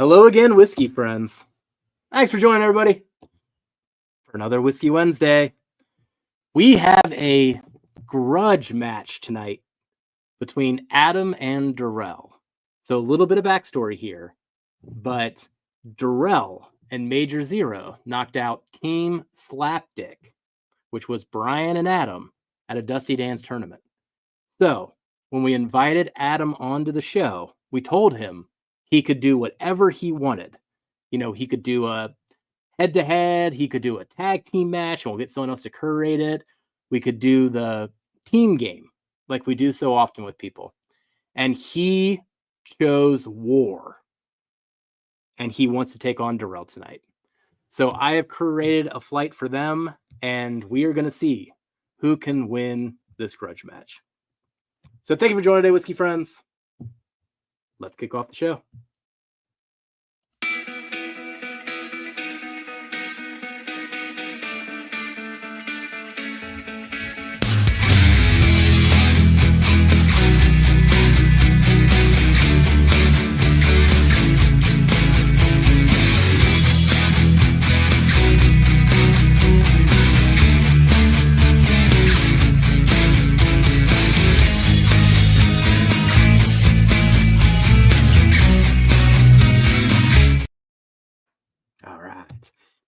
Hello again, whiskey friends. Thanks for joining everybody for another Whiskey Wednesday. We have a grudge match tonight between Adam and Darrell. So a little bit of backstory here, but Darrell and Major Zero knocked out Team Slapdick, which was Brian and Adam at a Dusty Dance tournament. So when we invited Adam onto the show, we told him he could do whatever he wanted. You know, he could do a head-to-head, he could do a tag team match, and we'll get someone else to curate it. We could do the team game, like we do so often with people. And he chose war. And he wants to take on Darrell tonight. So I have curated a flight for them, and we are going to see who can win this grudge match. So thank you for joining today, whiskey friends. Let's kick off the show.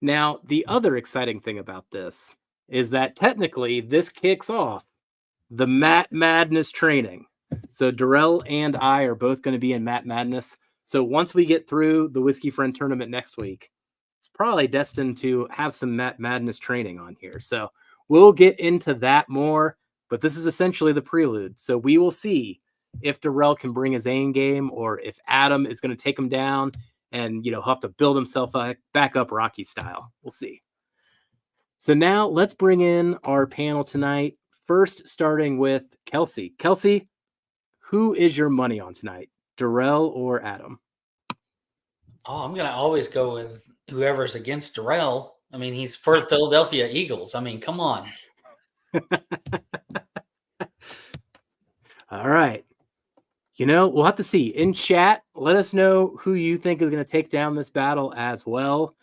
Now, the other exciting thing about this is that technically this kicks off the Matt Madness training. So Darrell and I are both going to be in Matt Madness. So once we get through the Whiskey Friend tournament next week, it's probably destined to have some Matt Madness training on here. So we'll get into that more, but this is essentially the prelude. So we will see if Darrell can bring his A game or if Adam is going to take him down and, he'll have to build himself back up Rocky style. We'll see. So now let's bring in our panel tonight. First, starting with Kelsey. Kelsey, who is your money on tonight? Darrell or Adam? Oh, I'm going to always go with whoever's against Darrell. I mean, he's for the Philadelphia Eagles. I mean, come on. All right. We'll have to see. In chat, let us know who you think is going to take down this battle as well.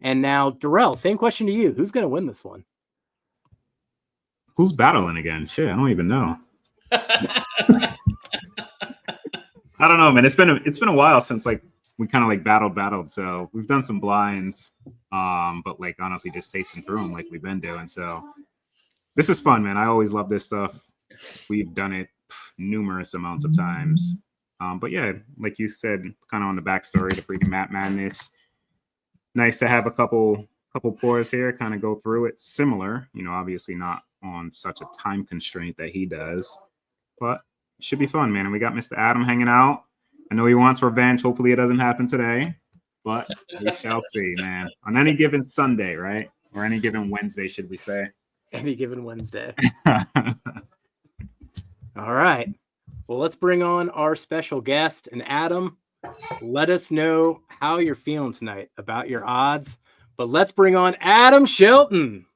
And now, Darrell, same question to you. Who's going to win this one? Who's battling again? Shit, I don't even know. I don't know, man. It's been a while since we kind of battled. So we've done some blinds, but honestly, just tasting through them like we've been doing. So this is fun, man. I always love this stuff. We've done it numerous amounts of times. But yeah, like you said, kind of on the backstory, the freaking Matt Madness. Nice to have a couple pours here, kind of go through it. Similar, obviously not on such a time constraint that he does, but it should be fun, man. And we got Mr. Adam hanging out. I know he wants revenge. Hopefully it doesn't happen today, but we shall see, man. On any given Sunday, right? Or any given Wednesday, should we say? Any given Wednesday. All right. Well, let's bring on our special guest. And Adam, let us know how you're feeling tonight about your odds. But let's bring on Adam Shelton.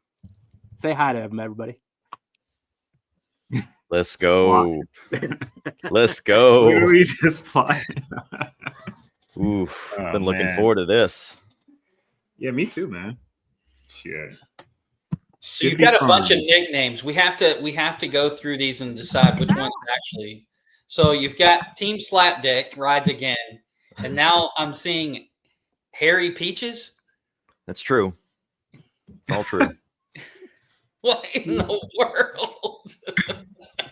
Say hi to him, everybody. Let's go. Let's go. We just fly. Ooh, been looking forward to this. Yeah, me too, man. Shit. So you've got a bunch of nicknames. We have to go through these and decide which ones actually. So you've got Team Slapdick rides again, and now I'm seeing Harry Peaches. That's true. It's all true. What in the world?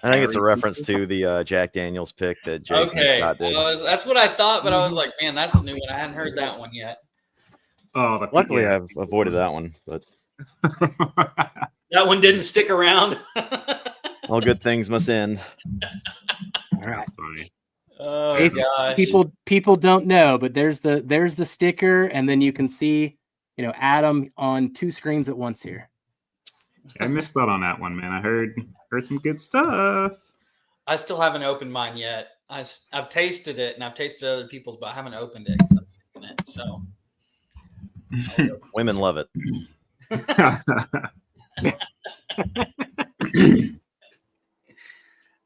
I think it's a reference to the Jack Daniels pick that Jason Scott did. That's what I thought, but I was like, man, that's a new one. I hadn't heard that one yet. Oh, luckily I've avoided that one, but that one didn't stick around. All good things must end. All right. That's funny. Oh gosh. People don't know, but there's the sticker, and then you can see, Adam on two screens at once here. I missed out on that one, man. I heard some good stuff. I still haven't opened mine yet. I've tasted it, and I've tasted other people's, but I haven't opened it. 'Cause I'm taking it, so women love it.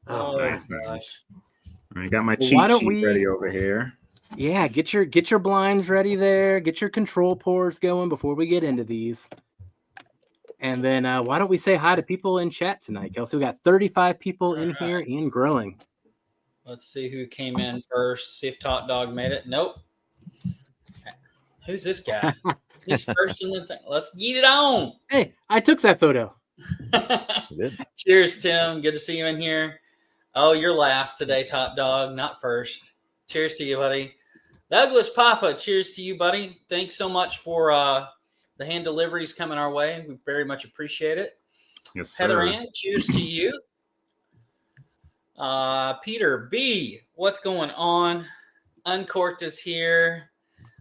Oh, nice. I got my cheat sheet ready over here. Yeah, get your blinds ready there. Get your control pours going before we get into these. And then why don't we say hi to people in chat tonight, Kelsey? We got 35 people in here and growing. Let's see who came in first. See if Top Dog made it. Nope. Who's this guy? He's first in the thing. Let's get it on. Hey, I took that photo. Cheers, Tim. Good to see you in here. Oh, you're last today, Top Dog, not first. Cheers to you, buddy. Douglas Papa, cheers to you, buddy. Thanks so much for the hand deliveries coming our way. We very much appreciate it. Yes, sir. Heather Ann, cheers to you. Peter B, what's going on? Uncorked is here.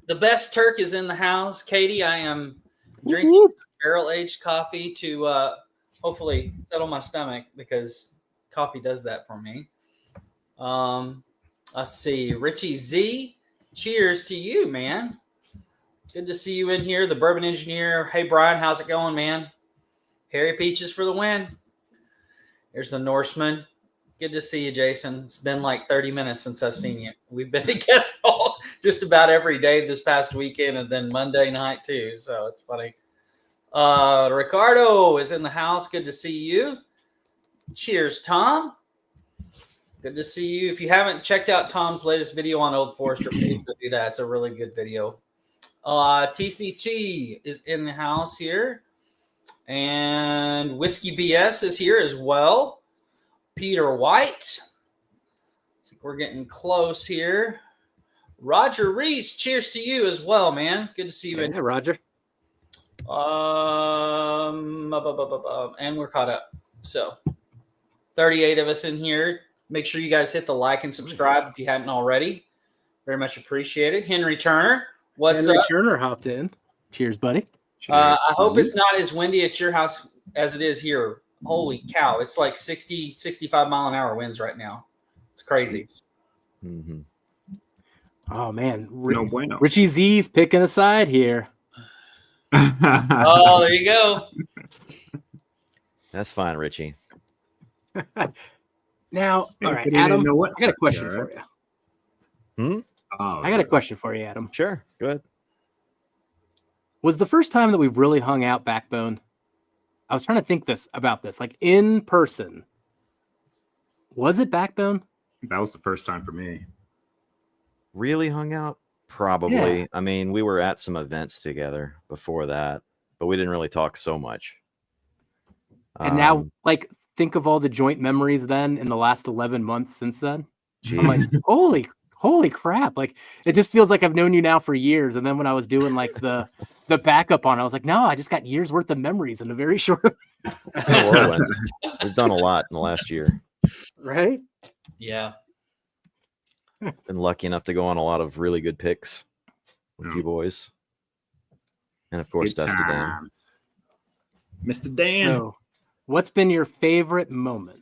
The best Turk is in the house. Katie, I am drinking barrel-aged coffee to hopefully settle my stomach because coffee does that for me. Let's see. Richie Z, cheers to you, man. Good to see you in here. The Bourbon Engineer. Hey, Brian, how's it going, man? Harry Peaches for the win. There's the Norseman. Good to see you, Jason. It's been like 30 minutes since I've seen you. We've been together just about every day this past weekend and then Monday night too. So it's funny. Ricardo is in the house. Good to see you. Cheers, Tom. Good to see you. If you haven't checked out Tom's latest video on Old Forester, please go do that. It's a really good video. TCT is in the house here. And Whiskey BS is here as well. Peter White. I think we're getting close here. Roger Reese, cheers to you as well, man. Good to see you. Hey, Roger. And we're caught up. So 38 of us in here. Make sure you guys hit the like and subscribe if you hadn't already. Very much appreciated. Henry Turner, what's Henry up? Turner hopped in. Cheers, buddy. I hope it's not as windy at your house as it is here. Holy cow. It's like 60, 65 mile an hour winds right now. It's crazy. Mm-hmm. Oh, man. No bueno. Richie Z's picking a side here. Oh, there you go. That's fine, Richie. Now, Hey, all so right, you Adam, didn't know what I got a side question you are, for you. Oh, I got a question for you, Adam. Sure. Go ahead. Was the first time that we really hung out Backbone? I was trying to think about this, like in person. Was it Backbone? That was the first time for me. Really hung out? Probably. Yeah. I mean, we were at some events together before that, but we didn't really talk so much. And now, like, think of all the joint memories then in the last 11 months since then. geez. I'm like, holy crap. Like, it just feels like I've known you now for years. And then when I was doing like the backup on it, I was like, no, I just got years worth of memories in a very short. Whirlwind. We've done a lot in the last year. Right? Yeah. Been lucky enough to go on a lot of really good picks with you boys. And of course, Good Dusty Dan. times. Mr. Dan. So, what's been your favorite moment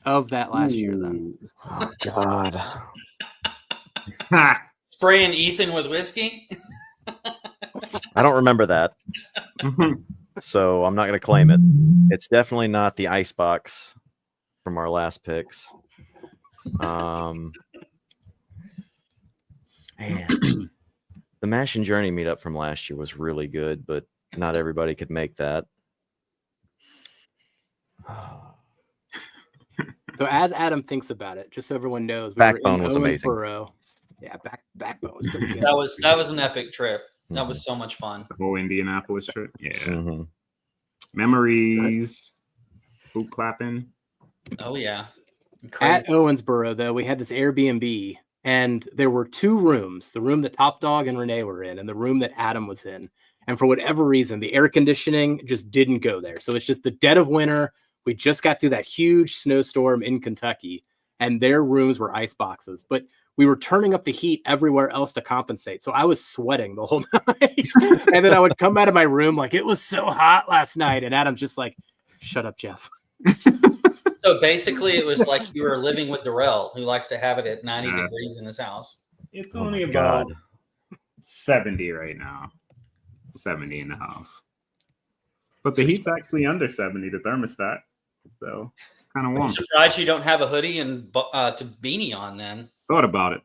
of that last year then? Oh, God. Spraying Ethan with whiskey. I don't remember that. So I'm not going to claim it. It's definitely not the ice box from our last picks. Man, the Mash and Journey meetup from last year was really good, but not everybody could make that. So as Adam thinks about it, just so everyone knows, Backbone was amazing. Yeah, Backbone was pretty good. That was an epic trip. That was so much fun. The whole Indianapolis trip. Yeah. Mm-hmm. Memories. Boot clapping. Oh yeah. At Crazy. Owensboro, though, we had this Airbnb, and there were two rooms: the room that Top Dog and Renee were in, and the room that Adam was in. And for whatever reason, the air conditioning just didn't go there. So it's just the dead of winter. We just got through that huge snowstorm in Kentucky, and their rooms were ice boxes. But we were turning up the heat everywhere else to compensate. So I was sweating the whole night. And then I would come out of my room like, it was so hot last night. And Adam's just like, shut up, Jeff. So basically, it was like you were living with Darrell, who likes to have it at 90 degrees in his house. It's Oh only my about God. 70 right now. 70 in the house. But the heat's actually under 70, the thermostat. So it's kind of warm. I'm surprised you don't have a hoodie and to beanie on then. Thought about it.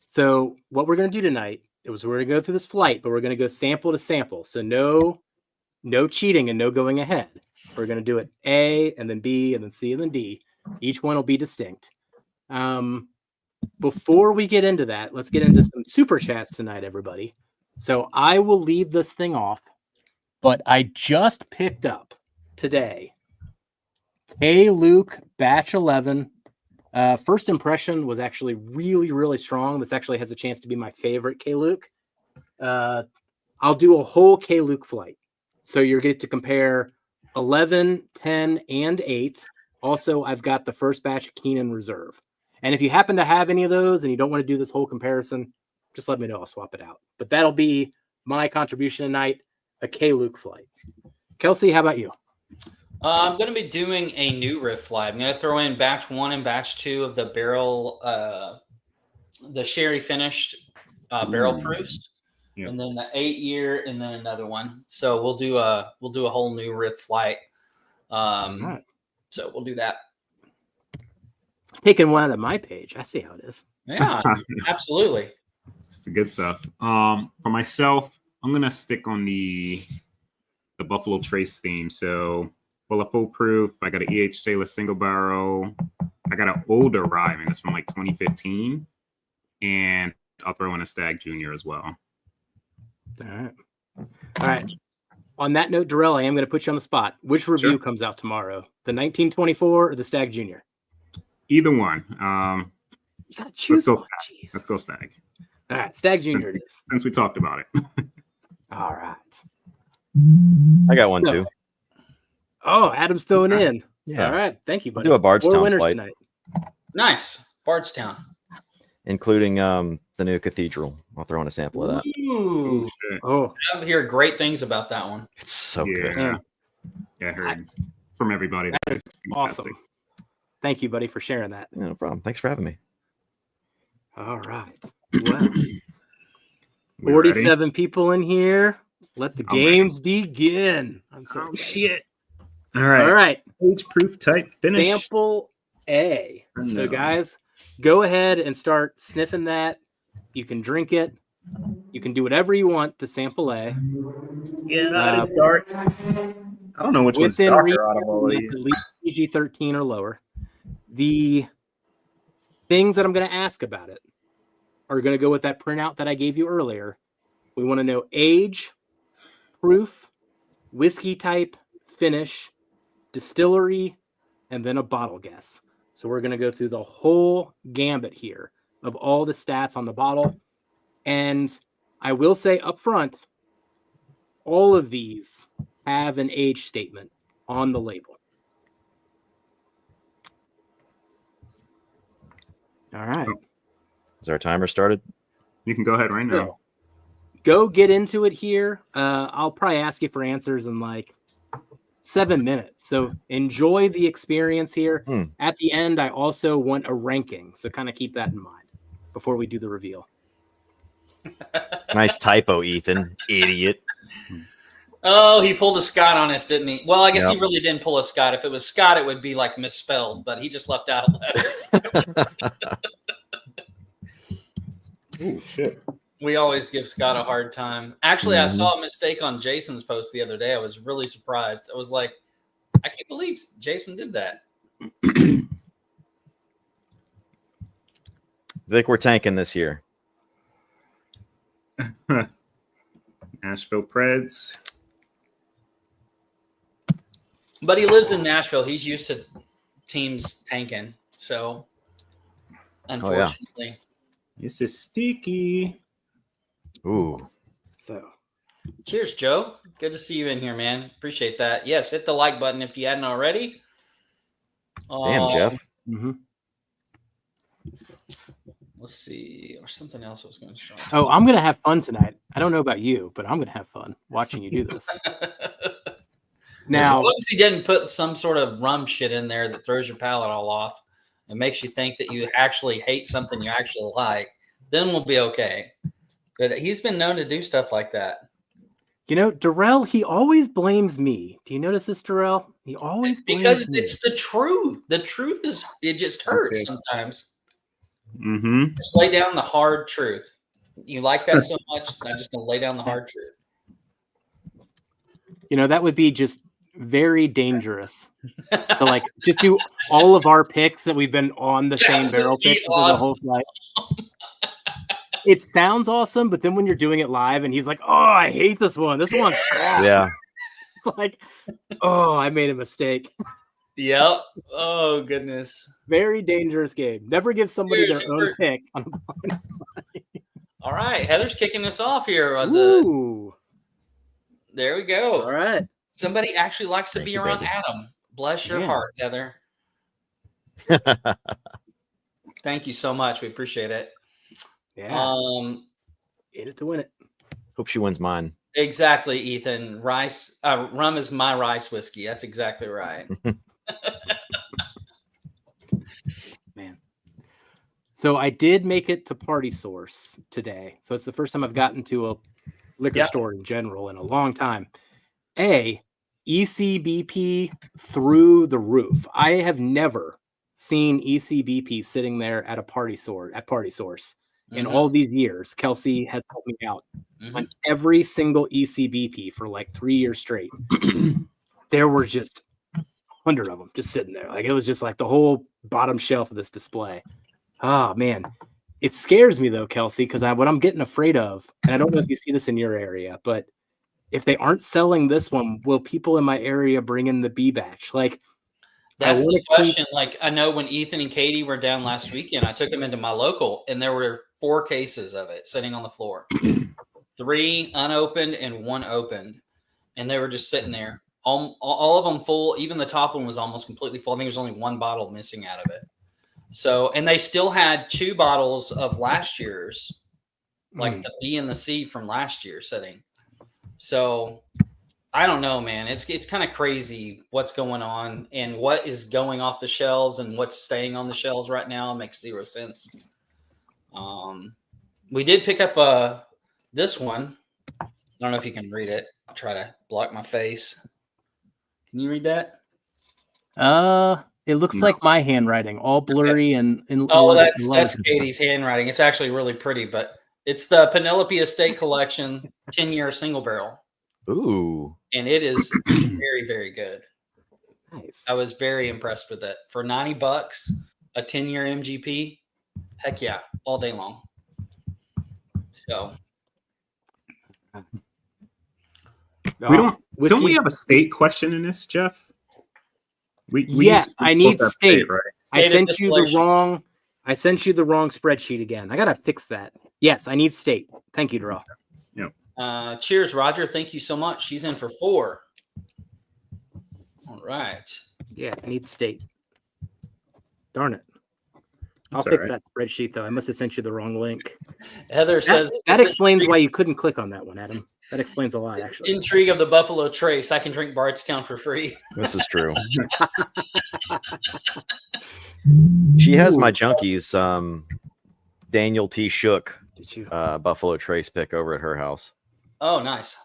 So what we're going to do tonight is we're going to go through this flight, but we're going to go sample to sample. So no cheating and no going ahead. We're going to do it A and then B and then C and then D. Each one will be distinct. Before we get into that, let's get into some super chats tonight, everybody. So I will leave this thing off, but I just picked up today Hey Luke Batch 11. First impression was actually really, really strong. This actually has a chance to be my favorite K Luke. I'll do a whole K Luke flight. So you're going to compare 11, 10, and 8. Also, I've got the first batch of Keenan Reserve. And if you happen to have any of those and you don't want to do this whole comparison, just let me know. I'll swap it out. But that'll be my contribution tonight, a K Luke flight. Kelsey, how about you? I'm going to be doing a new riff flight. I'm going to throw in batch 1 and batch 2 of the barrel, the sherry finished barrel proofs, and then the 8-year, and then another one. So we'll do a whole new riff flight. Right. So we'll do that. Taking one out of my page. I see how it is. Yeah, absolutely. It's the good stuff. For myself, I'm gonna stick on the Buffalo Trace theme. So bullet proof. I got an EH stainless single barrel. I got an older rye, and it's from like 2015, and I'll throw in a Stag Junior as well. All right. On that note, Darrell, I am going to put you on the spot. Which review Sure. comes out tomorrow? The 1924 or the Stag Junior? Either one. You got to choose one. Jeez. Let's go Stag. All right, Stag Junior it is. Since we talked about it. All right. I got one too. Oh, Adam's throwing in. Yeah. All right. Thank you, buddy. Do a Bardstown 4 winners flight. tonight. Nice. Bardstown. Including the new cathedral. I'll throw in a sample of that. Ooh. Oh, I hear great things about that one. It's so Yeah. good. Yeah, I heard from everybody. that is It's fantastic. awesome. Thank you, buddy, for sharing that. Yeah, no problem. Thanks for having me. All right. Well, We ready? 47 people in here. Let the I'm ready. games begin. I'm so Oh, excited. shit. All right. All right. Age-proof type finish. Sample A. So, No. guys, go ahead and start sniffing that. You can drink it. You can do whatever you want to sample A. Yeah, it's dark. I don't know which one's Within reach, darker out of all of it's these. at least PG-13 or lower. The things that I'm going to ask about it are going to go with that printout that I gave you earlier. We want to know age, proof, whiskey type, finish, distillery, and then a bottle guess. So we're going to go through the whole gambit here of all the stats on the bottle. And I will say up front, all of these have an age statement on the label. All right. Is our timer started? You can go ahead right now. Go get into it here. I'll probably ask you for answers in like 7 minutes. So enjoy the experience here. At the end, I also want a ranking. So kind of keep that in mind before we do the reveal. Nice typo, Ethan. Idiot. Oh, he pulled a Scott on us, didn't he? Well, I guess Yep. he really didn't pull a Scott. If it was Scott, it would be like misspelled, but he just left out a letter. Oh, shit. We always give Scott a hard time. Actually, I saw a mistake on Jason's post the other day. I was really surprised. I was like, I can't believe Jason did that. I think we're tanking this year. Nashville Preds. But he lives in Nashville. He's used to teams tanking. So, unfortunately. This is sticky. Ooh. So Cheers, Joe. Good to see you in here, man. Appreciate that. Yes, hit the like button if you hadn't already. Damn, Jeff. Let's see. Or something else I was going to show. Oh, I'm going to have fun tonight. I don't know about you, but I'm going to have fun watching you do this. Now, as long as he didn't put some sort of rum shit in there that throws your palate all off and makes you think that you actually hate something you actually like, then we'll be okay. But he's been known to do stuff like that. you know, Darrell, he always blames me. Do you notice this, Darrell? He always blames Because me. it's the truth. The truth is, it just hurts Okay. sometimes. Mm-hmm. Just lay down the hard truth. You like that so much, I'm just going to lay down the hard truth. You know, that would be just very dangerous to like just do all of our picks that we've been on the same barrel picks for the whole flight. It sounds awesome, but then when you're doing it live and he's like, "Oh, I hate this one. This one's crap." Yeah. It's like, "Oh, I made a mistake." Yep. Oh, goodness. Very dangerous game. Never give somebody their own pick. All right. Heather's kicking us off here. Ooh. There we go. All right. Somebody actually likes to be around Adam. Bless your heart, Heather. Thank you so much. We appreciate it. Yeah. In it to win it. Hope she wins mine. Exactly, Ethan. Rum is my rice whiskey. That's exactly right. Man. So I did make it to Party Source today. So it's the first time I've gotten to a liquor store in general in a long time. ECBP through the roof. I have never seen ECBP sitting there at a Party Source in all these years. Kelsey has helped me out on every single ECBP for like 3 years straight. There were just 100 of them just sitting there. Like it was just like the whole bottom shelf of this display. Oh man. It scares me though, Kelsey, because what I'm getting afraid of, and I don't know if you see this in your area, but if they aren't selling this one, will people in my area bring in the B batch? Like, that's the question. Like, I know when Ethan and Katie were down last weekend, I took them into my local, and there were 4 cases of it sitting on the floor, 3 unopened and 1 opened, and they were just sitting there, all of them full. Even the top one was almost completely full. I think there was only 1 bottle missing out of it. So, and they still had 2 bottles of last year's, like the B and the C from last year sitting. So I don't know, man. It's kind of crazy what's going on and what is going off the shelves and what's staying on the shelves right now. It makes 0 sense. We did pick up this one. I don't know if you can read it. I'll try to block my face. Can you read that? It looks like my handwriting, all blurry and that's Katie's handwriting. It's actually really pretty, but it's the Penelope Estate Collection 10-year single barrel. Ooh. And it is very, very good. Nice. I was very impressed with it. For $90, a 10-year MGP, heck yeah, all day long. So don't we have a state question in this, Jeff? Yes, I need state. Right? I sent you the wrong spreadsheet again. I gotta fix that. Yes, I need state. Thank you, Darrell. Yep. Cheers, Roger. Thank you so much. She's in for 4. All right. Yeah, I need state. Darn it. I'll fix that spreadsheet though. I must have sent you the wrong link. Heather says that explains why you couldn't click on that one, Adam. That explains a lot, actually. Intrigue of the Buffalo Trace. I can drink Bardstown for free. This is true. She has my Junkies Daniel T. Shook Buffalo Trace pick over at her house. Oh, nice.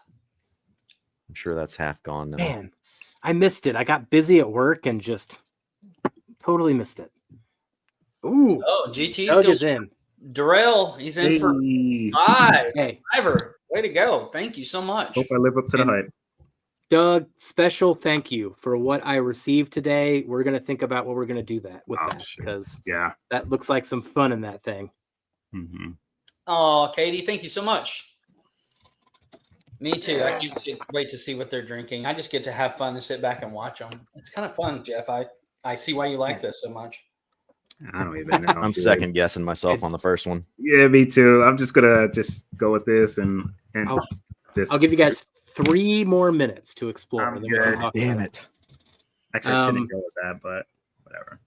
I'm sure that's half gone now. Man, I missed it. I got busy at work and just totally missed it. Ooh. Oh, GT's Doug is in. Darrell, he's in for 5. Hey. Fiver. Way to go. Thank you so much. Hope I live up to the hype. Doug, special thank you for what I received today. We're going to think about what we're going to do with that because that looks like some fun in that thing. Mm-hmm. Oh, Katie, thank you so much. Me too. I can't wait to see what they're drinking. I just get to have fun and sit back and watch them. It's kind of fun, Jeff. I see why you like this so much. I don't even know. I'm second guessing myself on the first one. Yeah, me too. I'm just gonna go with this and I'll give you guys 3 more minutes to explore. Damn it! Actually, I shouldn't go with that, but whatever.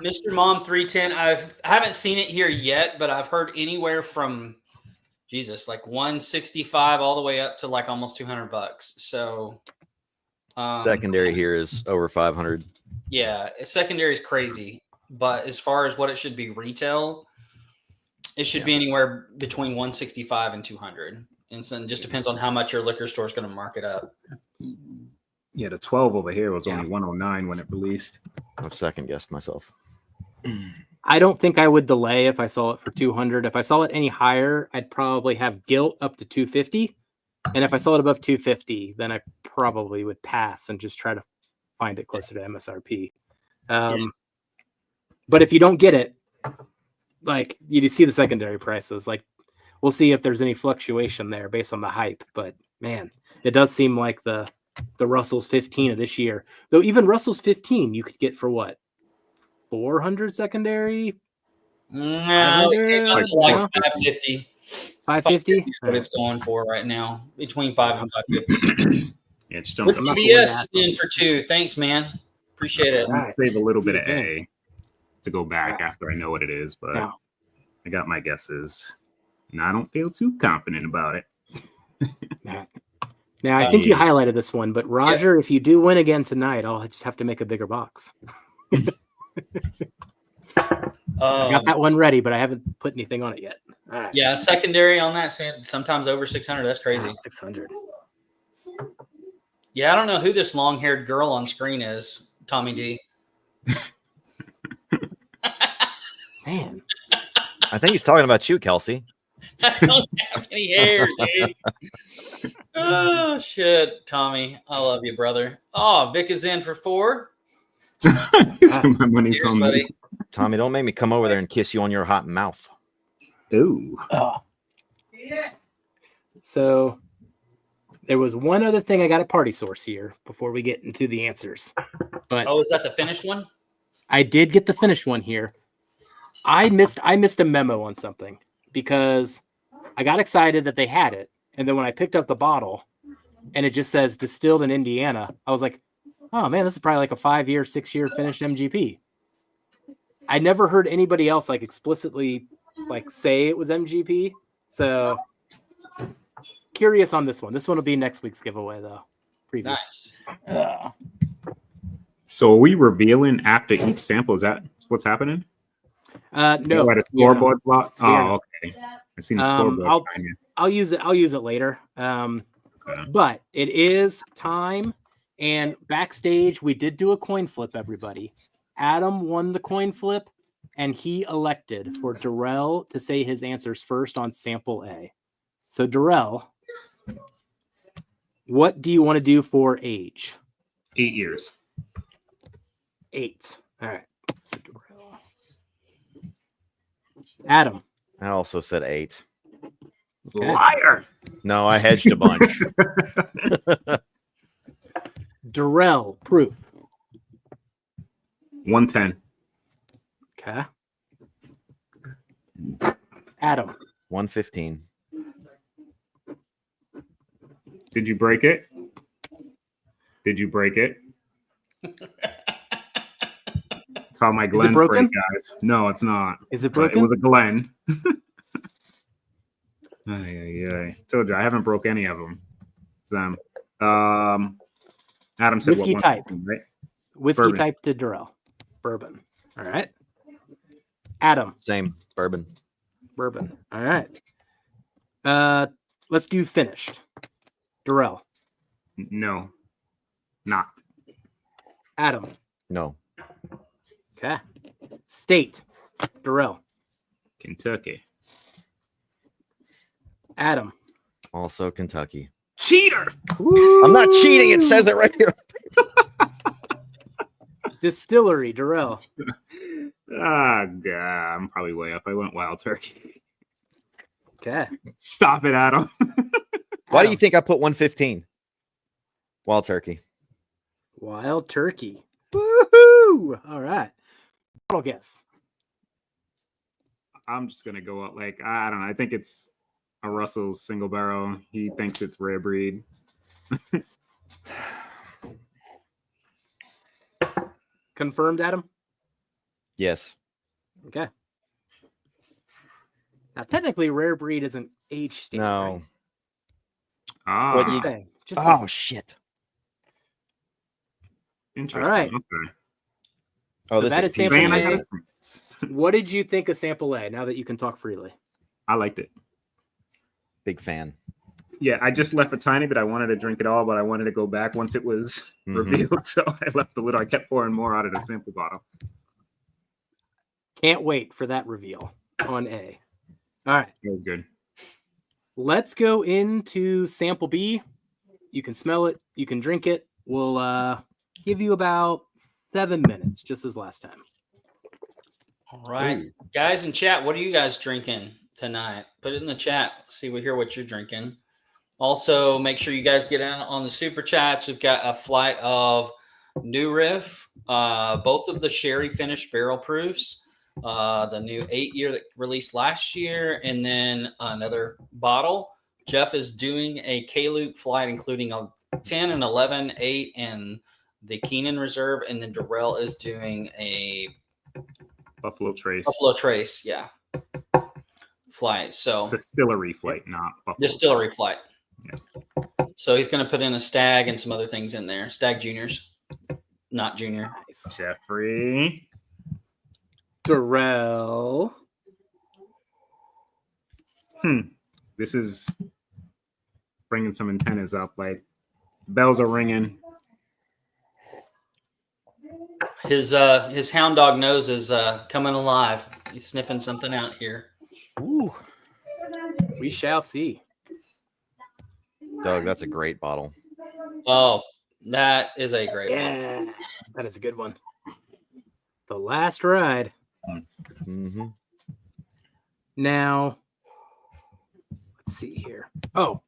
Mr. Mom 310. I haven't seen it here yet, but I've heard anywhere from like 165 all the way up to like almost $200. So secondary here is over 500. Yeah, secondary is crazy, but as far as what it should be retail, it should be anywhere between 165 and 200. And so it just depends on how much your liquor store is going to mark it up. Yeah, the 12 over here was only 109 when it released. I've second guessed myself. I don't think I would delay if I saw it for 200. If I saw it any higher, I'd probably have gilt up to 250. And if I saw it above 250, then I probably would pass and just try to find it closer to MSRP. But if you don't get it, like you see the secondary prices, like we'll see if there's any fluctuation there based on the hype. But man, it does seem like the Russell's 15 of this year, though even Russell's 15 you could get for what? 400 secondary? No, it came up to like 550. 550 is what it's going for right now, between 5 and 550. Yeah, just What's CBS in for 2? Thanks, man. Appreciate it. I'm gonna save a little bit of A to go back after I know what it is, but I got my guesses, and I don't feel too confident about it. Now, I think you highlighted this one, but Roger, if you do win again tonight, I'll just have to make a bigger box. I got that one ready, but I haven't put anything on it yet. All right. Yeah, secondary on that, sometimes over 600. That's crazy. 600. Yeah, I don't know who this long-haired girl on screen is, Tommy D. Man. I think he's talking about you, Kelsey. I don't have any hair, dude. Oh, shit, Tommy. I love you, brother. Oh, Vic is in for 4. My money's Cheers, on buddy. me. Tommy, don't make me come over there and kiss you on your hot mouth. Ooh. So there was one other thing I got at Party Source here before we get into the answers. But is that the finished one? I did get the finished one here. I missed a memo on something because I got excited that they had it. And then when I picked up the bottle and it just says distilled in Indiana, I was like, oh man, this is probably like a 5-year, 6-year finished MGP. I never heard anybody else like explicitly like say it was MGP. So curious on this one. This one will be next week's giveaway though. Preview. Nice. So are we revealing after each sample? Is that what's happening? No. At a scoreboard slot? Oh, okay. I seen the scoreboard. I'll use it later. But it is time. And backstage, we did do a coin flip, everybody. Adam won the coin flip, and he elected for Darrell to say his answers first on sample A. So, Darrell, what do you want to do for age? 8 years. 8. All right. So, Darrell. Adam. I also said 8. Okay. Liar. No, I hedged a bunch. Darrell, proof. 110. Okay. Adam. 115. Did you break it? Did you break it? It's how my Glenn's break, guys. No, it's not. Is it broken? It was a Glenn. Told you I haven't broke any of them. It's them. Adam said whiskey type, right? Whiskey Bourbon. type to Darrell. Bourbon. All right. Adam. Same. Bourbon. Bourbon. All right. Let's do finished. Darrell. No. Not. Adam. No. Okay. State. Darrell. Kentucky. Adam. Also Kentucky. Cheater. I'm not cheating. It says it right here. Distillery. Darrell. God, I'm probably way up. I went Wild Turkey. Okay. Stop it, Adam. Why do you think I put 115? Wild Turkey. Wild Turkey. Woohoo! All right. I'll guess. I'm just gonna go up like I don't know. I think it's a Russell's single barrel. He thinks it's rare breed. Confirmed, Adam? Yes. Okay. Now, technically, rare breed isn't age state. No. Ah, Right? Just saying. Oh, shit. Interesting. All right. Okay. Oh, So this that is is sample Man, I A. got it. What did you think of sample A? Now that you can talk freely. I liked it. Big fan. Yeah, I just left a tiny bit. I wanted to drink it all, but I wanted to go back once it was Mhm. revealed. So I left a little. I kept pouring more out of the sample bottle. Can't wait for that reveal on A. All right. That was good. Let's go into sample B. You can smell it. You can drink it. We'll give you about 7 minutes, just as last time. All right. Guys in chat, what are you guys drinking tonight? Put it in the chat. See, we hear what you're drinking. Also, make sure you guys get in on the super chats. We've got a flight of New Riff, both of the sherry finished barrel proofs, the new 8-year that released last year, and then another bottle. Jeff is doing a K-Loop flight, including a 10 and 11, 8, and the Keenan Reserve, and then Darrell is doing a Buffalo Trace. Buffalo Trace, yeah. Flight. So Distillery flight, not Buffalo distillery Trace. flight. Yeah. So he's going to put in a Stag and some other things in there. Stag Juniors, not Junior. Nice. Jeffrey. Darrell. This is bringing some antennas up. Like, bells are ringing. His hound dog nose is coming alive. He's sniffing something out here. Ooh, We shall see. Doug, that's a great bottle. Oh, that is a great one. Yeah, that is a good one. The Last Ride. Mm-hmm. Now, let's see here. Oh,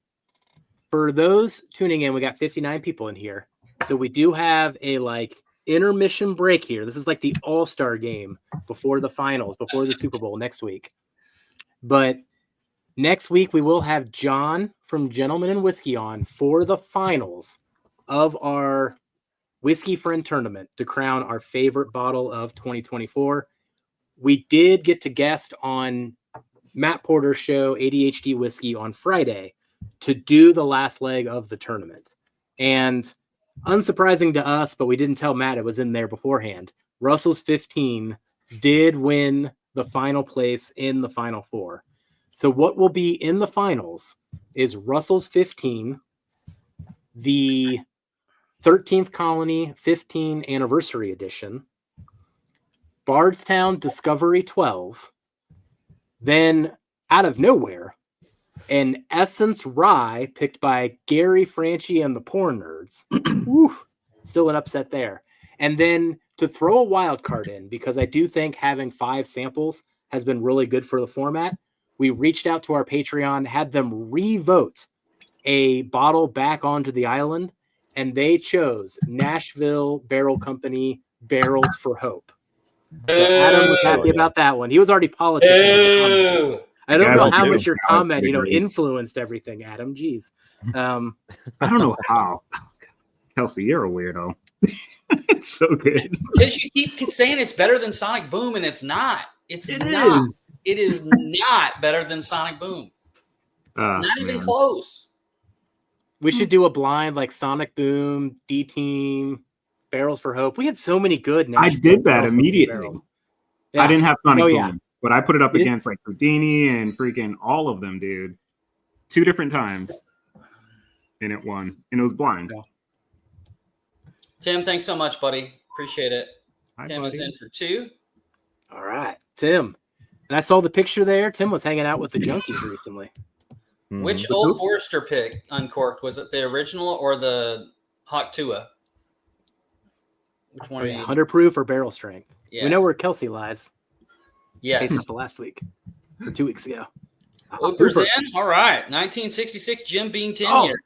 for those tuning in, we got 59 people in here. So we do have a intermission break here. This is like the all-star game before the finals, before the Super Bowl next week. But next week, we will have John from Gentleman and Whiskey on for the finals of our Whiskey Friend Tournament to crown our favorite bottle of 2024. We did get to guest on Matt Porter's show, ADHD Whiskey, on Friday to do the last leg of the tournament. And unsurprising to us, but we didn't tell Matt it was in there beforehand, Russell's 15 did win the final place in the Final Four. So what will be in the finals is Russell's 15, the 13th Colony 15 Anniversary Edition, Bardstown Discovery 12, then out of nowhere, an Essence Rye picked by Gary Franchi and the Porn Nerds. Woo, still an upset there. And then to throw a wild card in, because I do think having 5 samples has been really good for the format, we reached out to our Patreon, had them re-vote a bottle back onto the island, and they chose Nashville Barrel Company Barrels for Hope. So Adam was happy about that one. He was already politicking. I don't know how much your comment, influenced everything, Adam. Jeez. I don't know how. Kelsey, you're a weirdo. It's so good. Because you keep saying it's better than Sonic Boom, and it's not. It is not better than Sonic Boom. Not even close. We should do a blind like Sonic Boom, D-Team, Barrels for Hope. We had so many good. I did that immediately. Yeah. I didn't have Sonic Boom, but I put it up against like Houdini and freaking all of them, dude. 2 different times, and it won. And it was blind. Yeah. Tim, thanks so much, buddy. Appreciate it. Hi, Tim buddy. is in for 2. All right, Tim. And I saw the picture there. Tim was hanging out with the Junkies recently. Mm-hmm. Which Old Forester pick uncorked? Was it the original or the Hawk Tua? Which one? 100 proof or barrel strength? Yeah. We know where Kelsey lies. Yes. Based off of last week or 2 weeks ago. Hooper's in. All right. 1966 Jim Beam 10 year.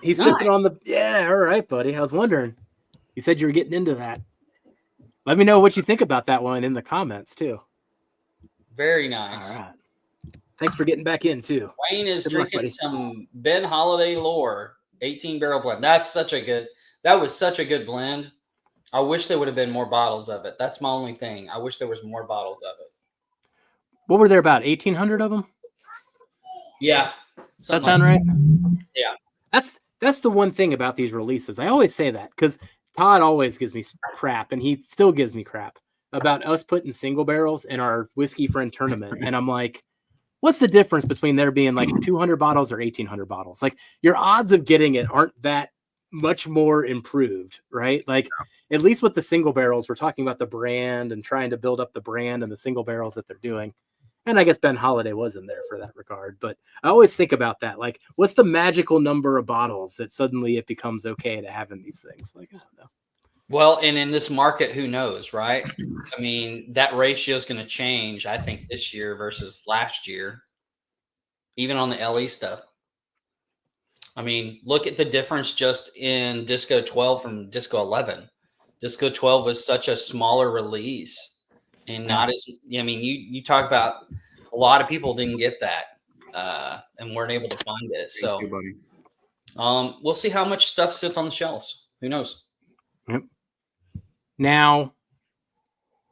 He's sipping on the. Yeah. All right, buddy. I was wondering. You said you were getting into that. Let me know what you think about that one in the comments too. Very nice. All right. Thanks for getting back in too. Wayne is drinking some Ben Holiday Lore 18 barrel blend. That was such a good blend. I wish there would have been more bottles of it. That's my only thing. I wish there was more bottles of it. What were there, about 1,800 of them? Yeah. Does that sound right? Yeah. That's the one thing about these releases. I always say that because Todd always gives me crap, and he still gives me crap about us putting single barrels in our Whiskey Friend tournament. And I'm like, what's the difference between there being like 200 bottles or 1,800 bottles? Like, your odds of getting it aren't that much more improved, right? Like at least with the single barrels, we're talking about the brand and trying to build up the brand and the single barrels that they're doing. And I guess Ben Holiday was in there for that regard. But I always think about that. Like, what's the magical number of bottles that suddenly it becomes okay to have in these things? Like, I don't know. Well, and in this market, who knows, right? I mean, that ratio is going to change, I think, this year versus last year, even on the LE stuff. I mean, look at the difference just in Disco 12 from Disco 11. Disco 12 was such a smaller release and not as, I mean, you talk about a lot of people didn't get that and weren't able to find it. So we'll see how much stuff sits on the shelves. Who knows? Yep. Now,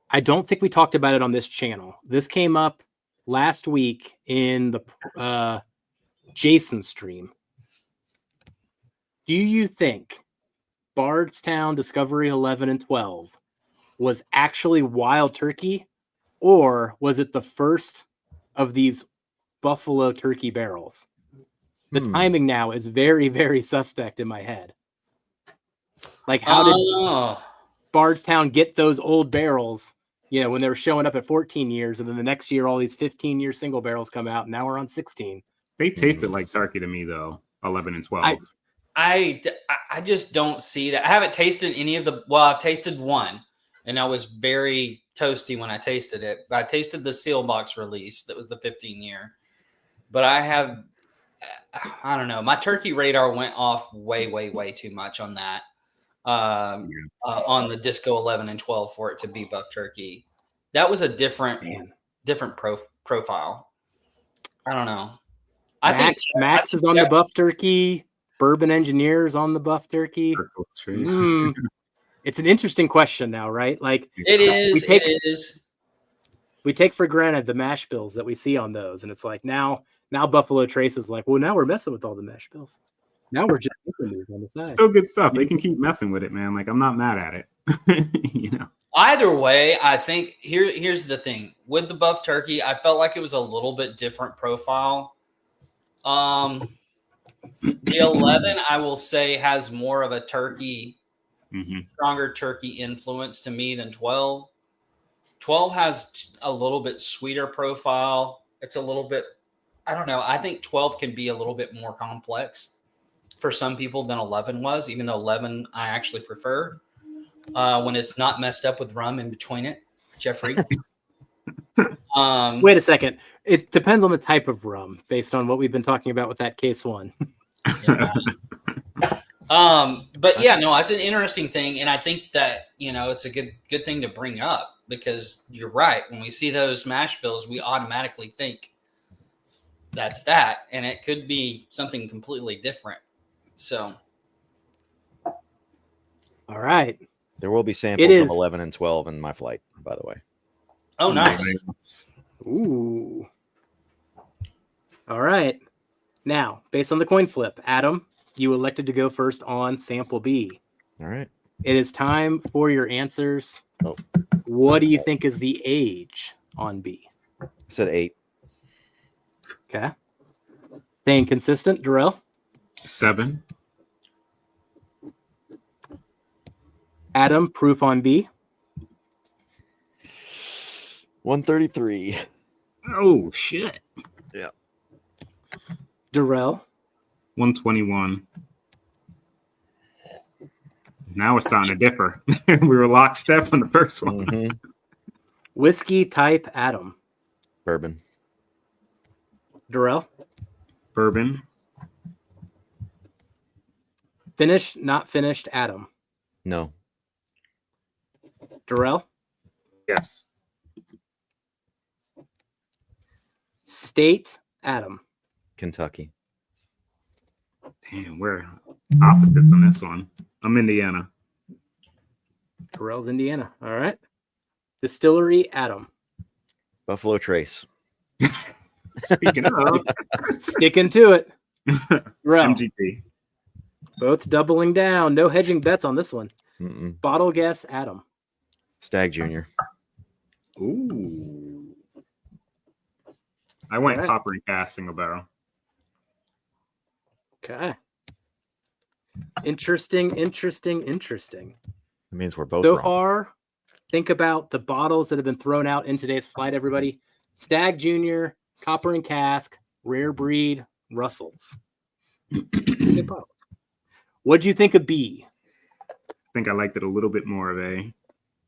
I don't think we talked about it on this channel. This came up last week in the Jason stream. Do you think Bardstown Discovery 11 and 12 was actually wild turkey, or was it the first of these buffalo turkey barrels? The timing now is very, very suspect in my head. Like, how did Bardstown get those old barrels, you know, when they were showing up at 14 years, and then the next year all these 15-year single barrels come out, and now we're on 16. They tasted like turkey to me, though, 11 and 12. I just don't see that. I haven't tasted any of the, well, I've tasted one, and I was very toasty when I tasted it. But I tasted the seal box release that was the 15-year. But I don't know. My turkey radar went off way, way, way too much on that. On the Disco 11 and 12 for it to be buff turkey. That was a different profile. I don't know. I think Max is on the buff turkey. Bourbon Engineers on the buff turkey. It's an interesting question now, right? Like it is. We take for granted the mash bills that we see on those, and it's like now Buffalo Trace is like, well, now we're messing with all the mash bills. Now we're just on the side. Still good stuff. They can keep messing with it, man. Like, I'm not mad at it. You know. Either way, I think here's the thing with the buff turkey. I felt like it was a little bit different profile. The 11, I will say, has more of a turkey, stronger turkey influence to me than 12. 12 has a little bit sweeter profile. It's a little bit, I don't know. I think 12 can be a little bit more complex for some people than 11 was, even though 11 I actually prefer when it's not messed up with rum in between it. Jeffrey. Wait a second. It depends on the type of rum based on what we've been talking about with that case one. Yeah. But yeah, no, it's an interesting thing. And I think that, you know, it's a good thing to bring up because you're right. When we see those mash bills, we automatically think that's that. And it could be something completely different. So. All right. There will be samples of 11 and 12 in my flight, by the way. Oh, nice. Ooh. All right. Now, based on the coin flip, Adam, you elected to go first on sample B. All right. It is time for your answers. Oh. What do you think is the age on B? I said 8. Okay. Staying consistent, Darrell? 7. Adam, proof on B? 133. Oh, shit. Yeah. Darrell? 121. Now it's starting to differ. We were lockstep on the first one. Mm-hmm. Whiskey type Adam? Bourbon. Darrell? Bourbon. Finished, not finished Adam? No. Darrell? Yes. State Adam? Kentucky. Damn, we're opposites on this one. I'm Indiana. Darrell's Indiana. All right. Distillery Adam? Buffalo Trace. Speaking of, sticking to it. Darrell. MGP. Both doubling down. No hedging bets on this one. Mm-mm. Bottle guess Adam? Stag Junior. Ooh. I went right. copper and cast single barrel. Okay. Interesting. It means we're both So wrong. far, think about the bottles that have been thrown out in today's flight, everybody. Stag Jr., Copper and Cask, Rare Breed, Russells. Good bottles. What'd you think of B? I think I liked it a little bit more of A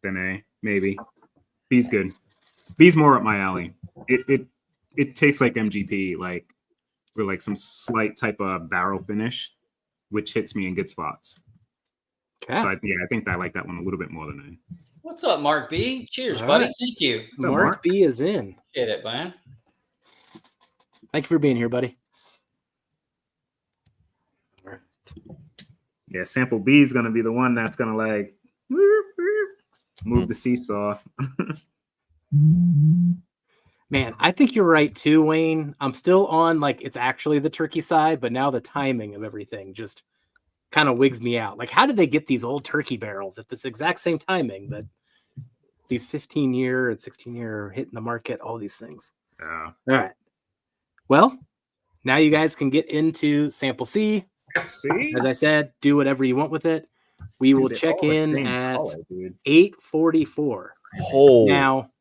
than A, maybe. B's good. B's more up my alley. It tastes like MGP, like with like some slight type of barrel finish, which hits me in good spots. Okay. So I think I like that one a little bit more than A. What's up, Mark B? Cheers, All buddy. right. Thank you. What's up, Mark B is in. Get it, man. Thank you for being here, buddy. All right. Yeah, sample B is gonna be the one that's gonna like move the seesaw. Man, I think you're right too, Wayne. I'm still on like it's actually the turkey side, but now the timing of everything just kind of wigs me out. Like, how did they get these old turkey barrels at this exact same timing that these 15-year and 16-year are hitting the market, all these things? Yeah. All right. Well, now you guys can get into sample C. See? As I said, do whatever you want with it. We will Dude, check all the in same at color, dude. 8:44. Oh, Now,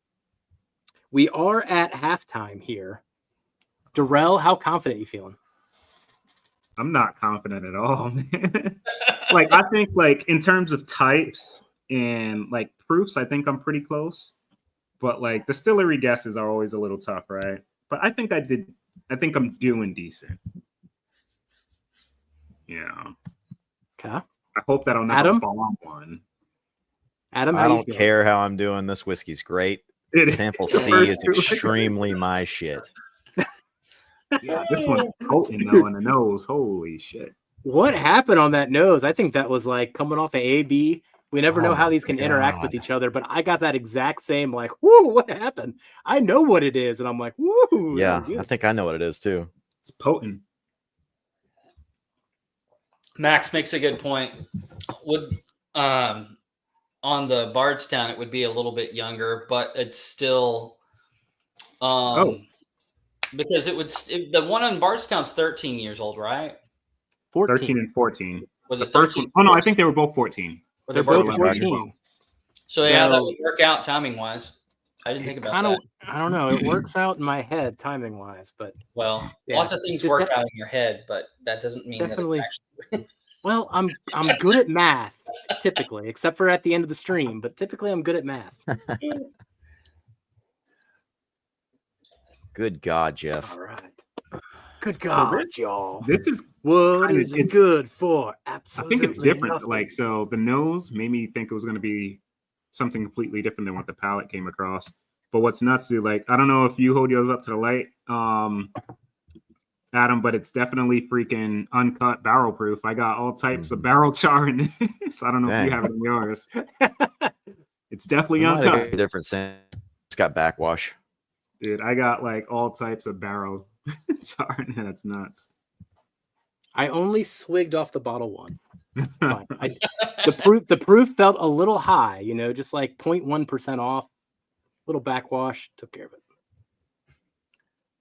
we are at halftime here. Darrell, how confident are you feeling? I'm not confident at all, man. Like, I think, like, in terms of types and like proofs, I think I'm pretty close. But like distillery guesses are always a little tough, right? But I think I'm doing decent. Yeah. Okay. I hope that I'll never Adam? bomb one. Adam, how I you don't feeling? care how I'm doing. This whiskey's great. It Sample the C first is two- extremely my shit. Yeah, this one's potent though in the nose. Holy shit. What happened on that nose? I think that was like coming off of A, B. We never know Oh how my these can interact with God. each other, but I got that exact same like, whoo, what happened? I know what it is, and I'm like, woo. that Yeah, was good. I think I know what it is too. It's potent. Max makes a good point. Would on the Bardstown, it would be a little bit younger, but it's still because the one on Bardstown's 13 years old, right? 13 and 14. Was The it first 13? one. Oh no, I think they were both 14. Were They're they both 11 and 14. So yeah, that So- would work out timing wise. I didn't think about Kind of, that. I don't know. It works out in my head timing wise, but Well, Yeah, lots of things just work de- out in your head, but that doesn't mean Definitely. that it's actually. well, I'm good at math typically, except for at the end of the stream. But typically, I'm good at math. Good God, Jeff. All right. Good So God, this- y'all. This is What kinda- is it it's- good for? I Absolutely think it's different. nothing. Like, so the nose made me think it was going to be something completely different than what the palate came across. But what's nuts is like, I don't know if you hold yours up to the light, Adam, but it's definitely freaking uncut barrel proof. I got all types of barrel char in this. I don't know if you Dang. have it in yours. It's definitely It might have uncut. a different scent. It's got backwash. Dude, I got like all types of barrel char in it. That's nuts. I only swigged off the bottle once. Fine. The proof felt a little high, just like 0.1% off. Little backwash, took care of it.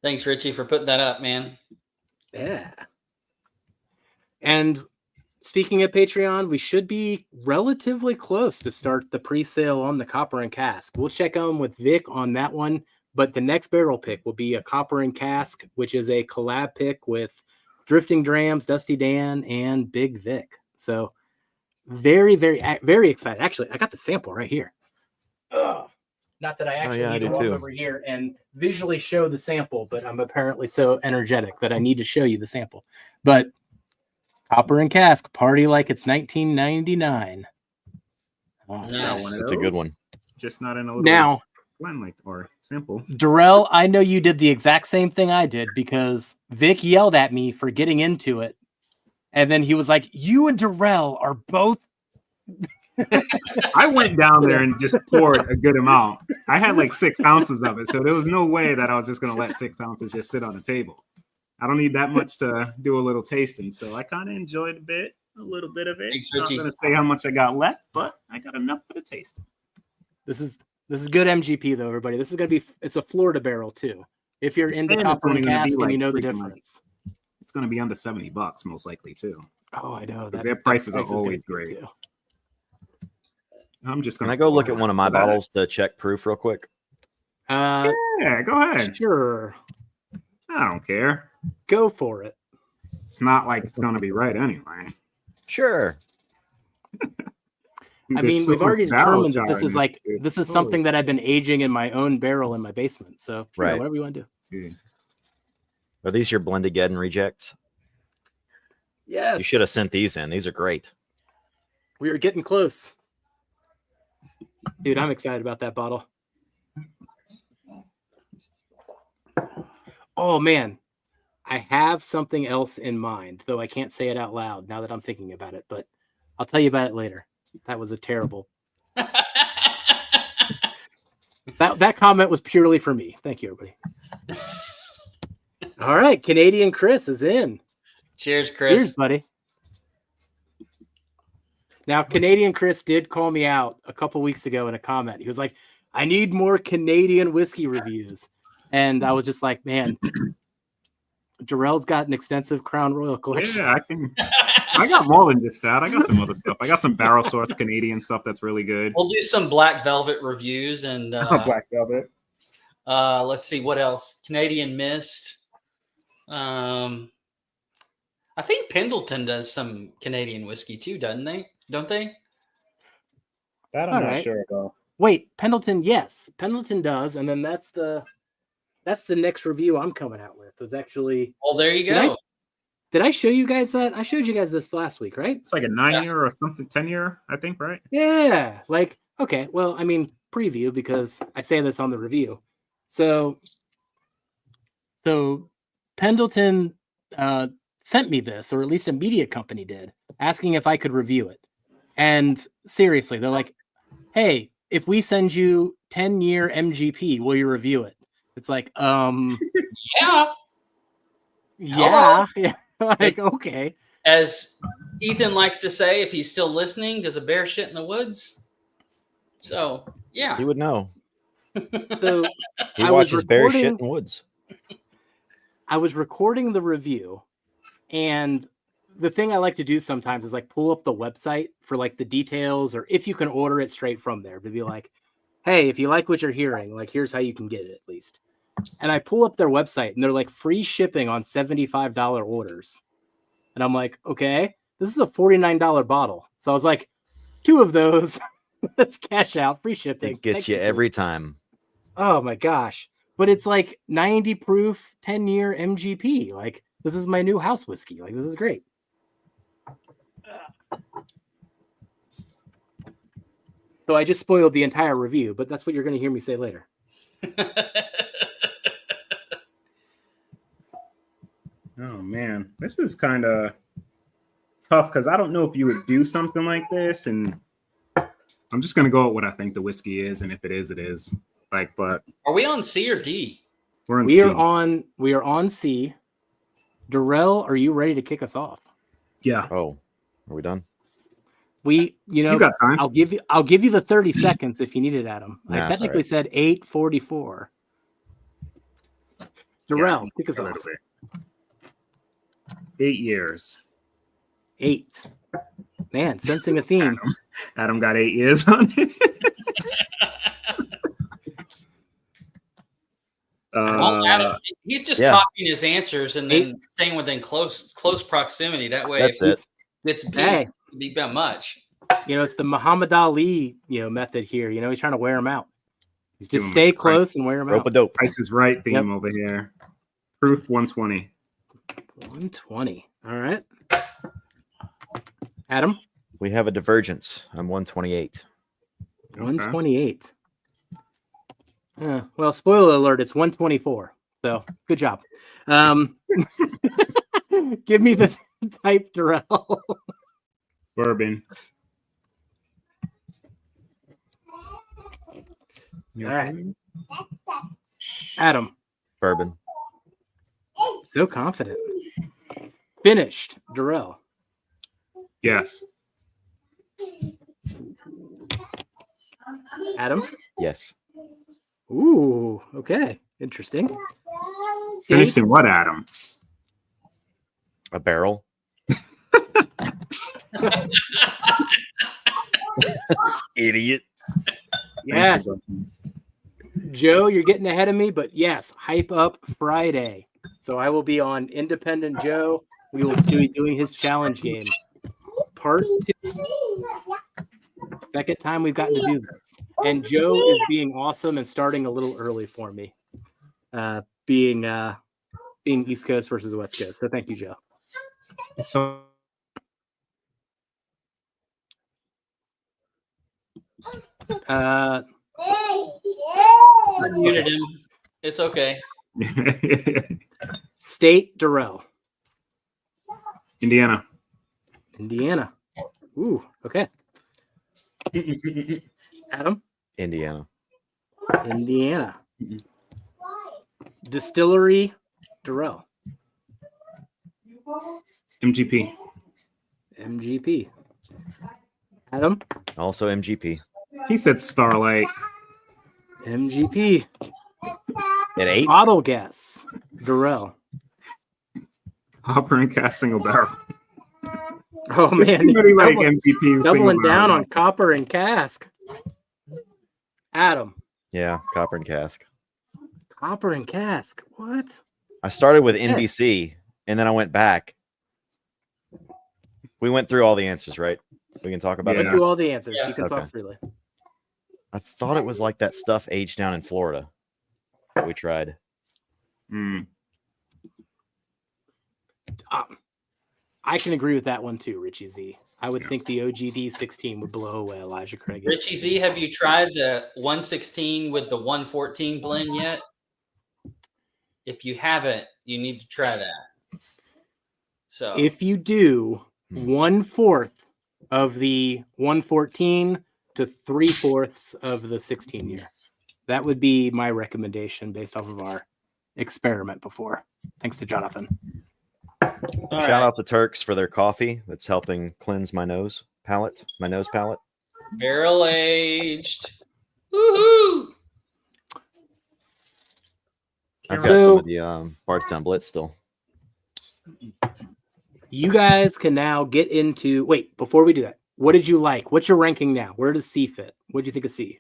Thanks, Richie, for putting that up, man. Yeah. And speaking of Patreon, we should be relatively close to start the pre-sale on the Copper and Cask. We'll check on with Vic on that one, but the next barrel pick will be a Copper and Cask, which is a collab pick with Drifting Drams, Dusty Dan, and Big Vic. So very, very, very excited. Actually, I got the sample right here. Ugh. Not that I actually yeah, I need to do walk too. over here and visually show the sample, but I'm apparently so energetic that I need to show you the sample. But Copper and Cask, party like it's 1999. Oh, Nice. nice. That's a good one. Just not in a little Now, blend like or simple. Darrell, I know you did the exact same thing I did because Vic yelled at me for getting into it. And then he was like, you and Darrell are both. I went down there and just poured a good amount. I had like 6 ounces of it, so there was no way that I was just going to let 6 ounces just sit on the table. I don't need that much to do a little tasting, so I kind of enjoyed a little bit of it. Thanks, I'm not Richie. going to say how much I got left, but I got enough for the tasting. This is good MGP though, everybody. This is gonna be it's a Florida barrel too. If you're into And it's Copper only and gonna be Cask and you like know the freaking, difference. it's going to be under $70 most likely too. Oh, I know. Because their prices are price is gonna always be great. too. I'm just Can going I go look at one of my bottles to check proof real quick? Yeah, go ahead. Sure. I don't care. Go for it. It's not like it's going to be right anyway. Sure. I mean, we've already determined that this is like this is Holy something that I've been aging in my own barrel in my basement. So sure, Right. whatever you want to do. shit. Are these your blended Geddon rejects? Yes. You should have sent these in. These are great. We are getting close. Dude, I'm excited about that bottle. Oh man. I have something else in mind, though I can't say it out loud now that I'm thinking about it, but I'll tell you about it later. That was a terrible. That comment was purely for me. Thank you, everybody. All right, Canadian Chris is in. Cheers, Chris. Cheers, buddy. Now, Canadian Chris did call me out a couple weeks ago in a comment. He was like, I need more Canadian whiskey reviews. And I was just like, man, Darrell's got an extensive Crown Royal collection. Yeah, I got more than just that. I got some other stuff. I got some barrel source Canadian stuff that's really good. We'll do some Black Velvet reviews and Black Velvet. let's see what else. Canadian Mist. I think Pendleton does some Canadian whiskey too, doesn't they? Don't they? That I'm not sure about. Wait, Pendleton, yes. Pendleton does, and then that's the next review I'm coming out with. Was actually Well, there you go. Did I show you guys that? I showed you guys this last week, right? It's like a 9-year or something, 10-year, I think, right? Yeah. Like, okay, well, I mean, preview because I say this on the review. So Pendleton sent me this, or at least a media company did, asking if I could review it. And seriously, they're like, hey, if we send you 10-year MGP, will you review it? It's like, Yeah. Yeah. Like, okay. As Ethan likes to say, if he's still listening, does a bear shit in the woods? So, yeah. He would know. So He watches bear shit in the woods. I was recording the review, and the thing I like to do sometimes is like pull up the website for like the details, or if you can order it straight from there, to be like, hey, if you like what you're hearing, like here's how you can get it at least. And I pull up their website and they're like free shipping on $75 orders. And I'm like, okay, this is a $49 bottle. So I was like, 2 of those, let's cash out, free shipping. It gets you every time. Oh my gosh. But it's like 90 proof, 10-year MGP. Like, this is my new house whiskey. Like, this is great. So I just spoiled the entire review, but that's what you're going to hear me say later. Oh man, this is kind of tough because I don't know if you would do something like this, and I'm just gonna go with what I think the whiskey is, and if it is, it is. Like, but are we on C or D? We're on C. We are on C. Darrell, are you ready to kick us off? Yeah. Oh, are we done? You got time. I'll give you the 30 seconds if you need it, Adam. Nah, I technically said 8:44. Darrell, kick us off. 8 years. 8. Man, sensing a theme. Adam got 8 years on it. Adam, he's just copying his answers and then staying within close proximity. That way, that's it. It's big. Be that much. It's the Muhammad Ali, method here. He's trying to wear him out. He's just stay close and wear him out. Dope. Price is Right theme over here. Proof 120. 120. All right. Adam? We have a divergence. I'm 128. 128. Well, spoiler alert, it's 124. So good job. Give me the type, Darrell. Bourbon. All right. Adam. Bourbon. So confident. Finished, Darrell. Yes. Adam? Yes. Ooh, okay. Interesting. Finished in what, Adam? A barrel. Idiot. Yes. Joe, you're getting ahead of me, but yes, Hype Up Friday. So I will be on Independent Joe. We will be doing his challenge game. Part 2. Second time we've gotten to do this. And Joe is being awesome and starting a little early for me. Being East Coast versus West Coast. So thank you, Joe. So Unmuted him. It's okay. State Darrell. Indiana. Indiana. Ooh, okay. Adam. Indiana. Indiana. Distillery Darrell. MGP. MGP. Adam. Also MGP. He said Starlight. MGP. At 8? Bottle Gas Darrell. Hopper and Cast single barrel. Oh There's man, too many, he's like MGP doubling single down barrel. on Copper and Cask. Adam. Yeah, Copper and Cask. Copper and Cask. What? I started with NBC, and then I went back. We went through all the answers, right? We can talk about Went it. through all the answers. Yeah. You can Okay. talk freely. I thought it was like that stuff aged down in Florida that we tried. I can agree with that one too, Richie Z. I would think the OGD 16 would blow away Elijah Craig. Richie Z, have you tried the 116 with the 114 blend yet? If you haven't, you need to try that. So If you do 1/4 of the 114 to 3/4 of the 16 year, that would be my recommendation based off of our experiment before. Thanks to Jonathan. all Shout right. out the Turks for their coffee that's helping cleanse my nose palate. Barrel aged. Woohoo! I've got So- some of the Bardstown Blitz still. You guys can now get into. Wait, before we do that, what did you like? What's your ranking now? Where does C fit? What do you think of C?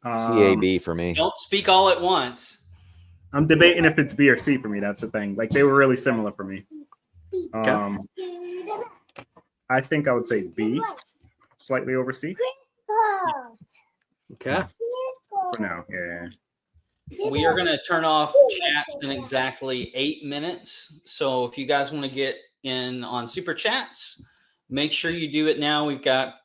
CAB for me. Don't speak all at once. I'm debating if it's B or C for me. That's the thing. Like they were really similar for me. I think I would say B, slightly over C Okay. for now. Yeah. We are going to turn off chats in exactly 8 minutes. So if you guys want to get in on super chats, make sure you do it now. We've got,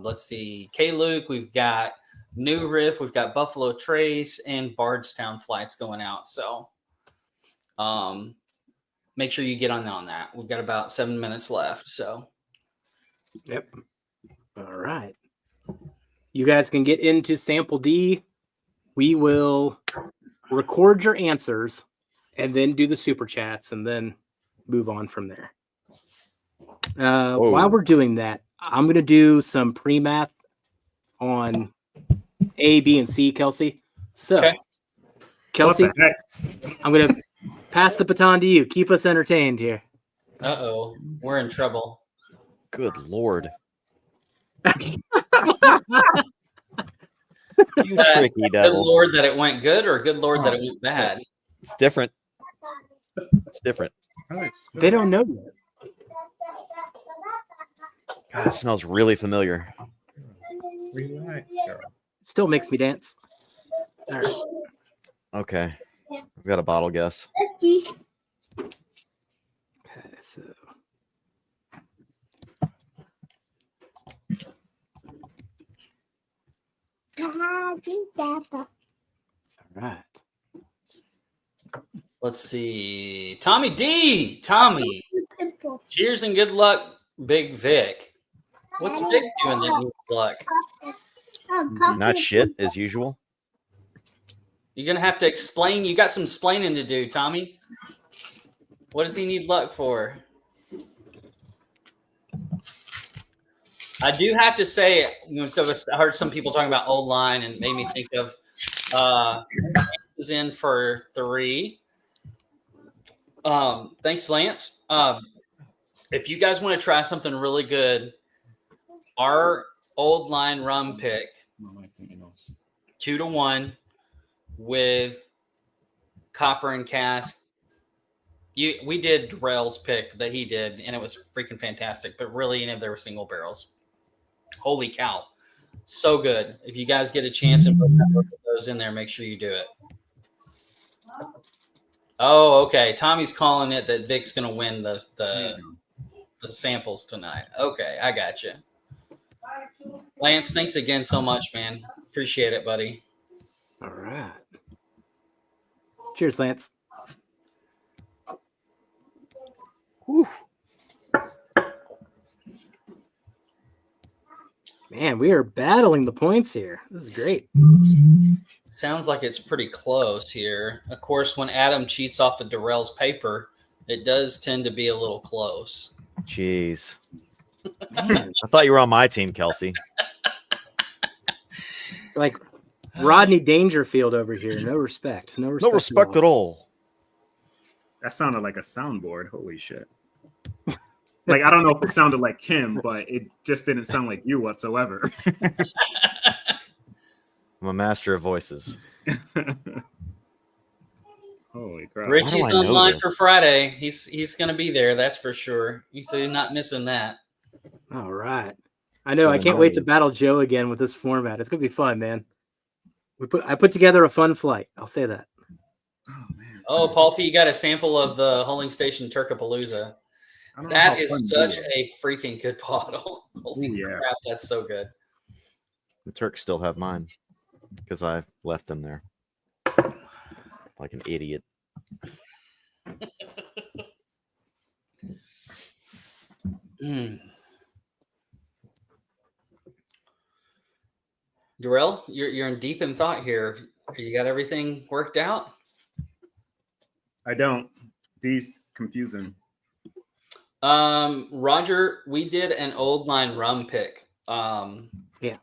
let's see, K Luke, we've got New Riff, we've got Buffalo Trace, and Bardstown flights going out. So make sure you get on that. We've got about 7 minutes left. So Yep. All right. You guys can get into sample D. We will record your answers and then do the super chats and then move on from there. While we're doing that, I'm going to do some pre-math on A, B, and C, Kelsey. So, Okay. Kelsey, What the heck? I'm going to pass the baton to you. Keep us entertained here. uh-oh, we're in trouble. Good Lord. You tricky Good devil. Lord that it went good, or good Lord that it went bad? It's different. It's different. They don't know yet. God, it smells really familiar. Relax, girl. Still makes me dance. All right. Okay. I've got a bottle guess. Okay, so all right. Let's see. Tommy D. Tommy. Cheers and good luck, Big Vic. What's Vic doing that needs luck? Not shit as usual. You're going to have to explain. You got some explaining to do, Tommy. What does he need luck for? I do have to say, so I heard some people talking about old line and made me think of is in for 3. Thanks, Lance. If you guys want to try something really good, our old line rum pick, 2-1 with Copper and Cask. We did Darrell's pick that he did, and it was freaking fantastic. But really, they were single barrels. Holy cow. So good. If you guys get a chance and put those in there, make sure you do it. Oh, okay. Tommy's calling it that Vic's going to win the samples tonight. Okay, I got you. Lance, thanks again so much, man. Appreciate it, buddy. All right. Cheers, Lance. Whew. Man, we are battling the points here. This is great. Sounds like it's pretty close here. Of course, when Adam cheats off the Darrell's paper, it does tend to be a little close. Jeez. Man, I thought you were on my team, Kelsey. Like Rodney Dangerfield over here. No respect. No respect at all. That sounded like a soundboard. Holy shit. Like, I don't know if it sounded like him, but it just didn't sound like you whatsoever. I'm a master of voices. Holy crap. Richie's online for Friday. He's going to be there, that's for sure. He's not missing that. All right. I know. I can't wait to battle Joe again with this format. It's going to be fun, man. I put together a fun flight. I'll say that. Oh, man. Oh, Paul P. got a sample of the Holding Station Turkapalooza. That is such a freaking good bottle. Holy crap, that's so good. The Turks still have mine because I left them there like an idiot. Darrell, you're in deep in thought here. You got everything worked out? I don't. These confusing. Roger, we did an old line rum pick. Yeah.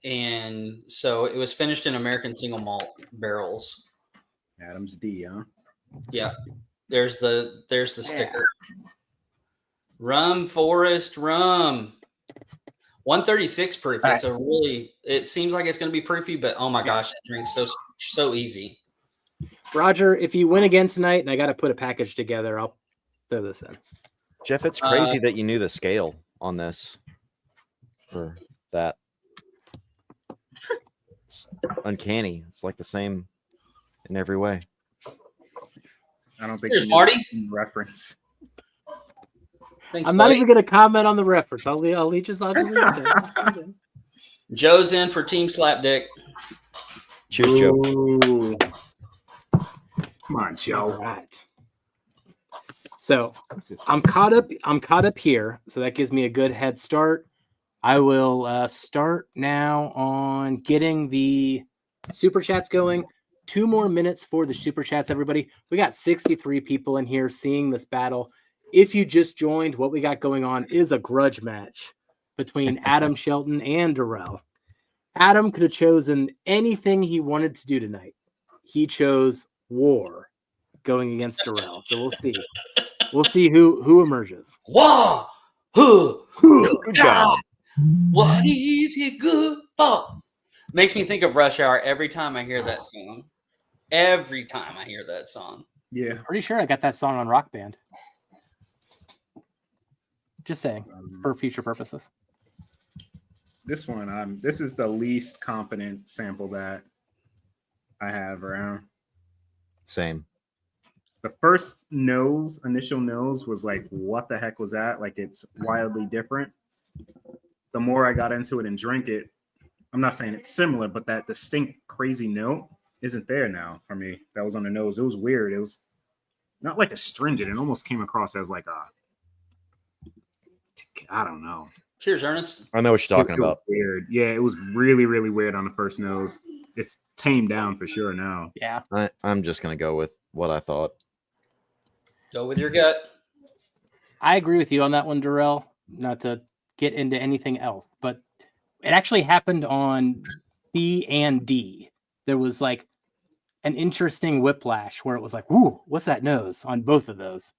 And so it was finished in American single malt barrels. Adams D, huh? Yeah. There's the sticker. Rum Forest Rum. 136 proof. It's it seems like it's going to be proofy, but oh my gosh, it drinks so easy. Roger, if you win again tonight and I got to put a package together, I'll throw this in. Jeff, it's crazy that you knew the scale on this for that. It's uncanny. It's like the same in every way. I don't think there's Marty reference. Thanks, I'm buddy. not even going to comment on the reference. I'll just Joe's in for Team Slapdick. Cheers, Joe. Ooh. Come on, Joe. All right. So I'm caught up here. So that gives me a good head start. I will start now on getting the super chats going. 2 more minutes for the super chats, everybody. We got 63 people in here seeing this battle. If you just joined, what we got going on is a grudge match between Adam Shelton and Darrell. Adam could have chosen anything he wanted to do tonight. He chose war going against Darrell. So we'll see. We'll see who emerges. Whoa! Good job. What is he good for? Makes me think of Rush Hour every time I hear that song. Every time I hear that song. Yeah. Pretty sure I got that song on Rock Band. Just saying, for future purposes. This one, this is the least competent sample that I have around. Same. The first initial nose was like, what the heck was that? Like, it's wildly different. The more I got into it and drank it, I'm not saying it's similar, but that distinct crazy note isn't there now for me. That was on the nose. It was weird. It was not like astringent. It almost came across as like I don't know. Cheers, Ernest. I know what you're talking about. Weird. Yeah, it was really, really weird on the first nose. It's tamed down for sure now. Yeah. I'm just going to go with what I thought. Go with your gut. I agree with you on that one, Darrell. Not to get into anything else, but it actually happened on C and D. There was like an interesting whiplash where it was like, "Whoo, what's that nose?" on both of those.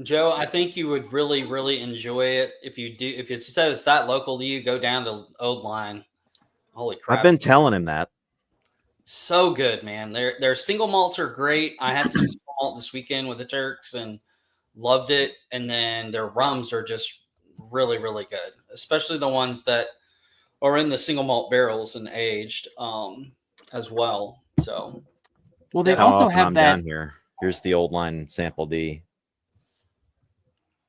Joe, I think you would really, really enjoy it if you do. If it's that local to you, go down to Old Line. Holy crap! I've been telling him that. So good, man. Their single malts are great. I had some single malt this weekend with the Turks and loved it. And then their rums are just really, really good, especially the ones that are in the single malt barrels and aged as well. So, well, they How also often have I'm that. down here. Here's the Old Line Sample D.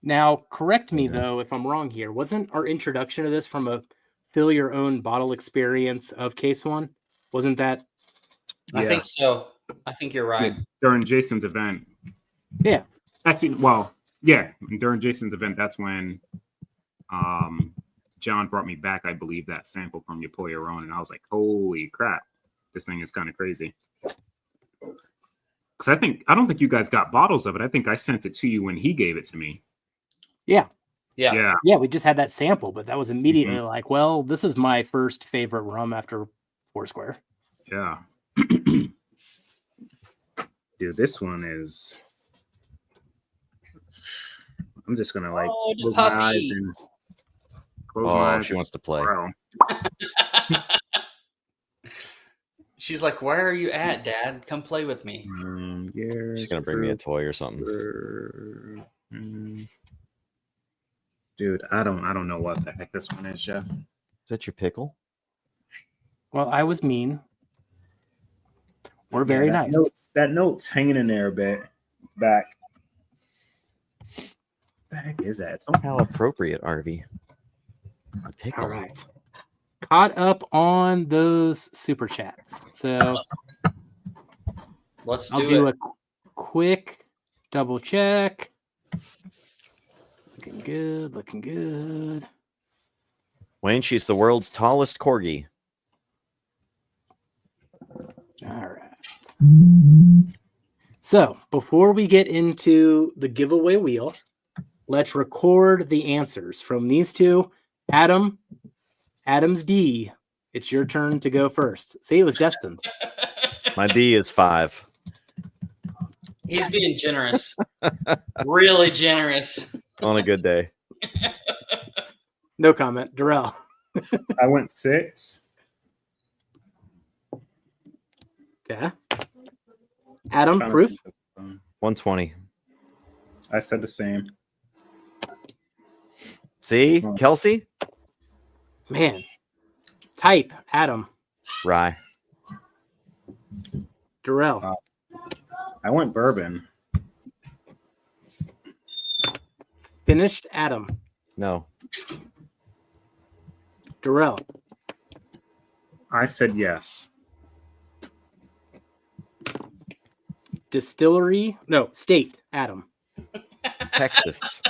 Now, correct me Okay. though if I'm wrong here. Wasn't our introduction to this from a fill your own bottle experience of Case One? Wasn't that? I think so. I think you're right. Yeah, during Jason's event. Yeah. Actually, well, yeah, during Jason's event, that's when John brought me back, I believe, that sample from your Pour Your Own, and I was like, holy crap, this thing is kind of crazy. Because I don't think you guys got bottles of it. I think I sent it to you when he gave it to me. Yeah. Yeah. Yeah, we just had that sample, but that was immediately like, well, this is my first favorite rum after Foursquare. Yeah. Dude, this one is... I'm just going to like close my eyes and close my eyes. She wants to play. Bro. She's like, where are you at, Dad? Come play with me. She's going to bring me a toy or something. Dude, I don't know what the heck this one is, Jeff. Is that your pickle? Well, I was mean. We're very nice. That note's hanging in there a bit back. What the heck is that? How appropriate, RV. A pickle. All right. Caught up on those super chats. So let's I'll do a quick double check. Looking good, looking good. Wayne, she's the world's tallest corgi. All right. So before we get into the giveaway wheel, let's record the answers from these two. Adam's D, it's your turn to go first. See, it was destined. My D is 5. He's being generous. Really generous. On a good day. No comment. Darrell. I went 6. Okay. Adam, proof? 120. I said the same. See, Kelsey? Man. Type, Adam. Rye. Darrell. I went bourbon. Finished, Adam. No. Darrell. I said yes. Distillery. No, state, Adam. Texas.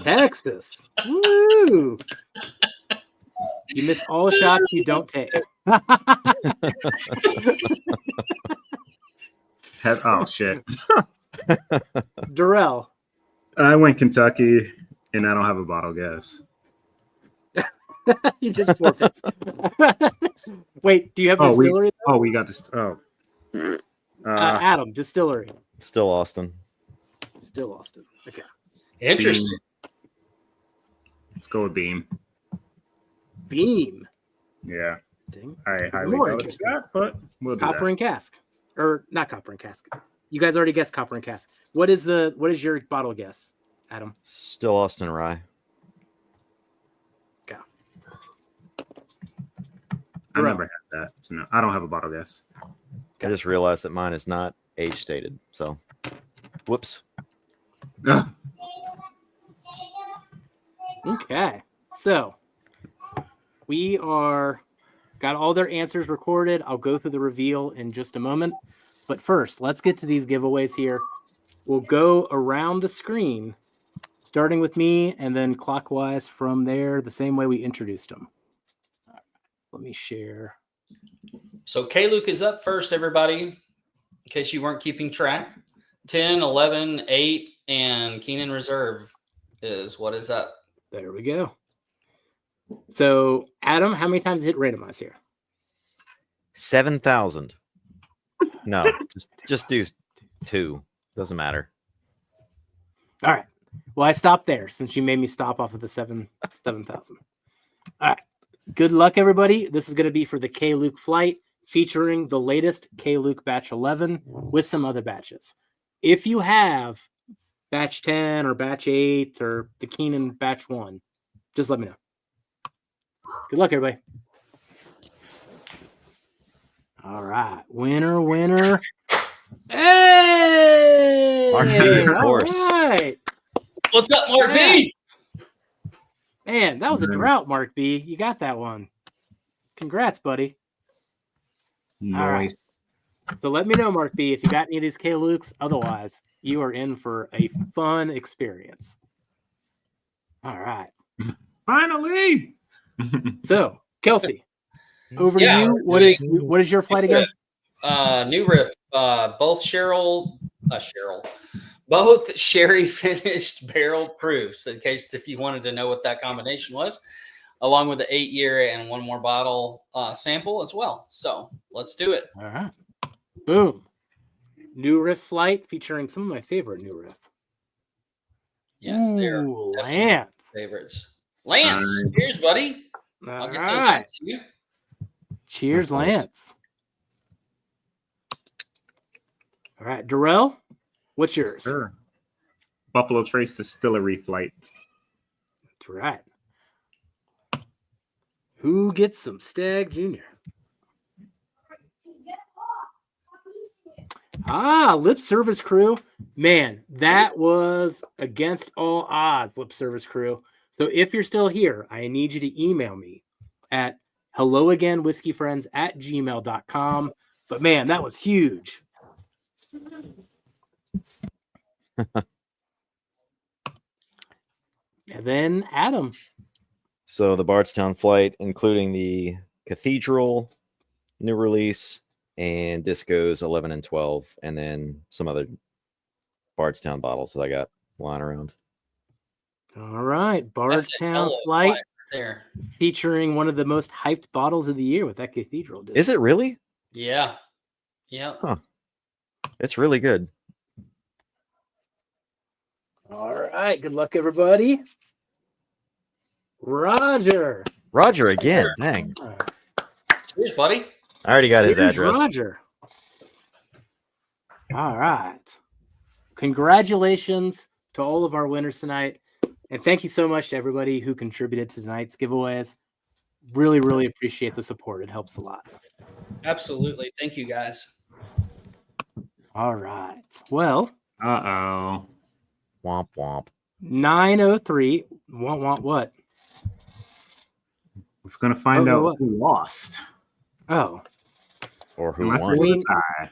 Texas. Woo! You miss all shots you don't take. Oh, shit. Darrell. I went Kentucky, and I don't have a bottle guess. You just forfeit. Wait, do you have distillery? We got this. Adam, distillery. Still Austin. Still Austin. Okay. Interesting. Beam. Let's go with Beam. Beam. Yeah. Dang. I highly doubt that, but we'll do Copper that. and cask. Or not copper and cask. You guys already guessed copper and cask. What is your bottle guess, Adam? Still Austin Rye. Go. I never had that. So no, I don't have a bottle guess. I just realized that mine is not age stated. So, whoops. Okay. So we got all their answers recorded. I'll go through the reveal in just a moment. But first, let's get to these giveaways here. We'll go around the screen, starting with me, and then clockwise from there, the same way we introduced them. All right, let me share. So K-Luke is up first, everybody, in case you weren't keeping track. 10, 11, 8, and Keenan Reserve is what is up. There we go. So, Adam, how many times hit randomize here? 7,000. No, just do 2. Doesn't matter. All right. Well, I stopped there since you made me stop off of the 7,000. All right. Good luck, everybody. This is going to be for the K-Luke flight featuring the latest K-Luke batch 11 with some other batches. If you have batch 10 or batch 8 or the Keenan batch 1, just let me know. Good luck, everybody. All right. Winner. Hey! Mark B, of course. All right. What's up, Mark B? Man, that was a drought, Mark B. You got that one. Congrats, buddy. Nice. All right. So let me know, Mark B, if you got any of these K-Lukes. Otherwise, you are in for a fun experience. All right. Finally. So, Kelsey, over to you. What is your flight again? New riff. Both both sherry finished barrel proofs, in case if you wanted to know what that combination was, along with the 8-year and one more bottle sample as well. So let's do it. All right. Boom. New riff flight featuring some of my favorite new riff. Yes, they're Lance. favorites. Lance, cheers, buddy. I'll get those out to you. Cheers, Lance. All right, Darrell, what's yours? Sure. Buffalo Trace Distillery flight. That's right. Who gets some Stag Jr.? Lip Service Crew. Man, that was against all odds, Lip Service Crew. So if you're still here, I need you to email me at helloagainwhiskeyfriends@gmail.com. But man, that was huge. And then Adam. So the Bardstown flight, including the Cathedral new release and Disco's 11 and 12, and then some other Bardstown bottles that I got lying around. All right, Bardstown flight there, featuring one of the most hyped bottles of the year with that Cathedral. Is it really? Yeah. Huh. It's really good. All right, good luck, everybody. Roger again. Dang. Cheers, buddy. I already got his address. Roger. All right. Congratulations to all of our winners tonight. And thank you so much to everybody who contributed to tonight's giveaways. Really, really appreciate the support. It helps a lot. Absolutely. Thank you, guys. All right. Well. Uh-oh. Womp womp. 903. Want what? We're going to find out who lost. Oh. Or who Unless won. it was a tie.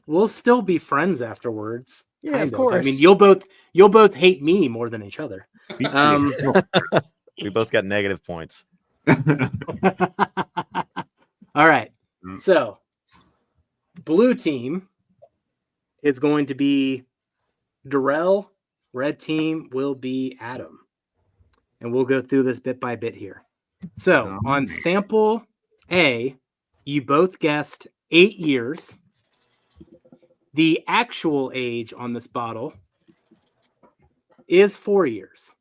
We'll still be friends afterwards. Yeah, of course. I mean, you'll both hate me more than each other. We both got negative points. All right. So, blue team is going to be Darrell. Red team will be Adam. And we'll go through this bit by bit here. So, on sample A, you both guessed 8 years. The actual age on this bottle is 4 years.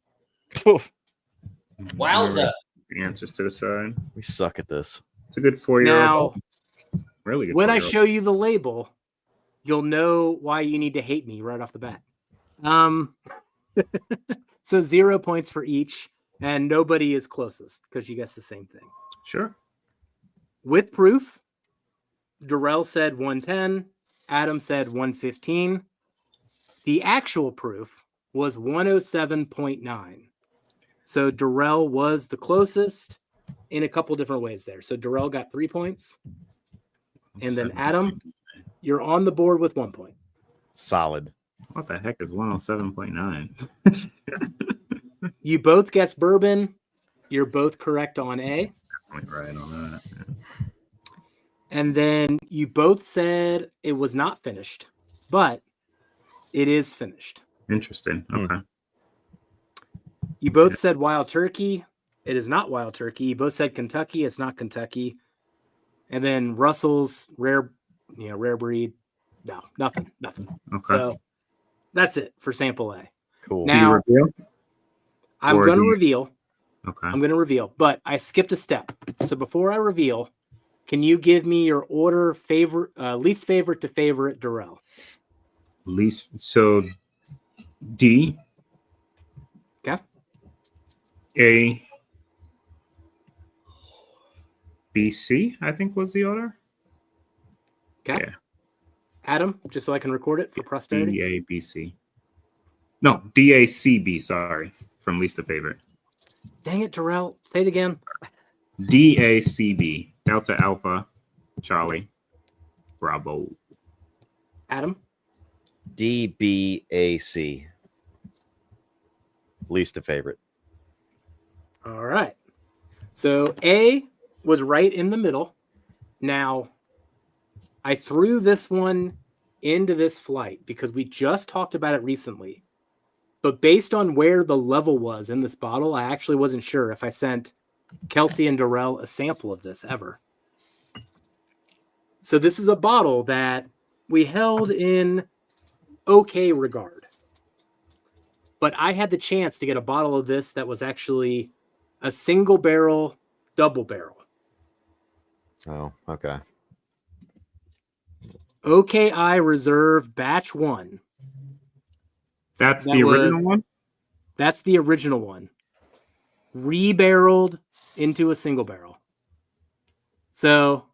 Wowza. The answers to the side. We suck at this. It's a good 4-year-old. Now, really good. when I show you the label, you'll know why you need to hate me right off the bat. So 0 points for each, and nobody is closest because you guessed the same thing. Sure. With proof, Darrell said 110. Adam said 115. The actual proof was 107.9. So Darrell was the closest in a couple different ways there. So Darrell got 3 points. And then Adam, you're on the board with 1 point. Solid. What the heck is 107.9? You both guessed bourbon. You're both correct on A. Definitely right on that. Yeah. And then you both said it was not finished, but it is finished. Interesting. Okay. You both said Wild Turkey. It is not Wild Turkey. You both said Kentucky. It's not Kentucky. And then Russell's Rare rare breed. No, nothing. Okay. So that's it for sample A. Cool. Now, do you reveal? I'm going to reveal. Okay. I'm going to reveal, but I skipped a step. So before I reveal, can you give me your order least favorite to favorite Durrell? So D. Okay. A. B, C, I think was the order. Okay. Yeah. Adam, just so I can record it for posterity. D, A, B, C. No, D, A, C, B, sorry. From least to favorite. Dang it, Durrell. Say it again. D, A, C, B. Delta, Alpha, Charlie, Bravo. Adam? D, B, A, C. Least a favorite. All right. So A was right in the middle. Now, I threw this one into this flight because we just talked about it recently. But based on where the level was in this bottle, I actually wasn't sure if I sent Kelsey and Durrell a sample of this ever. So this is a bottle that we held in okay regard. But I had the chance to get a bottle of this that was actually a single barrel, double barrel. Oh, okay. OKI Reserve Batch 1. That's the original one? That's the original one. Rebarreled into a single barrel. So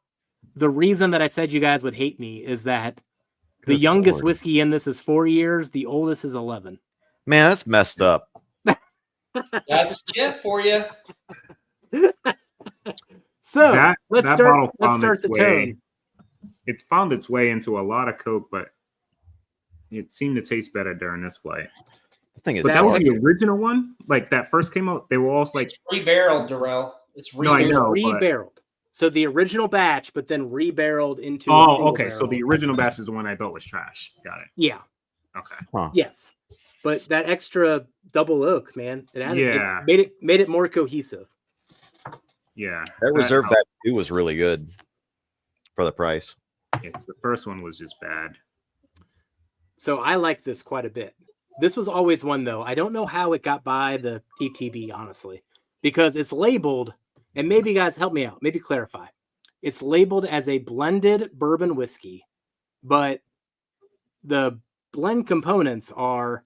the reason that I said you guys would hate me is that the youngest whiskey in this is 4 years. The oldest is 11. Man, that's messed up. That's Jeff for you. So let's start the tone. It found its way into a lot of Coke, but it seemed to taste better during this flight. The thing is, but that was the original one. Like that first came out, they were all like rebarreled, Durrell. It's rebarreled. No, I know, rebarreled. So the original batch, but then rebarreled into. Oh, okay. Barrel. So the original batch is the one I thought was trash. Got it. Yeah. Okay. Huh. Yes, but that extra double oak, man, it added, it made it more cohesive. Yeah. That reserve batch 2 was really good for the price. Yes, the first one was just bad. So I like this quite a bit. This was always one, though. I don't know how it got by the TTB, honestly, because it's labeled, and maybe you guys help me out, maybe clarify. It's labeled as a blended bourbon whiskey, but the blend components are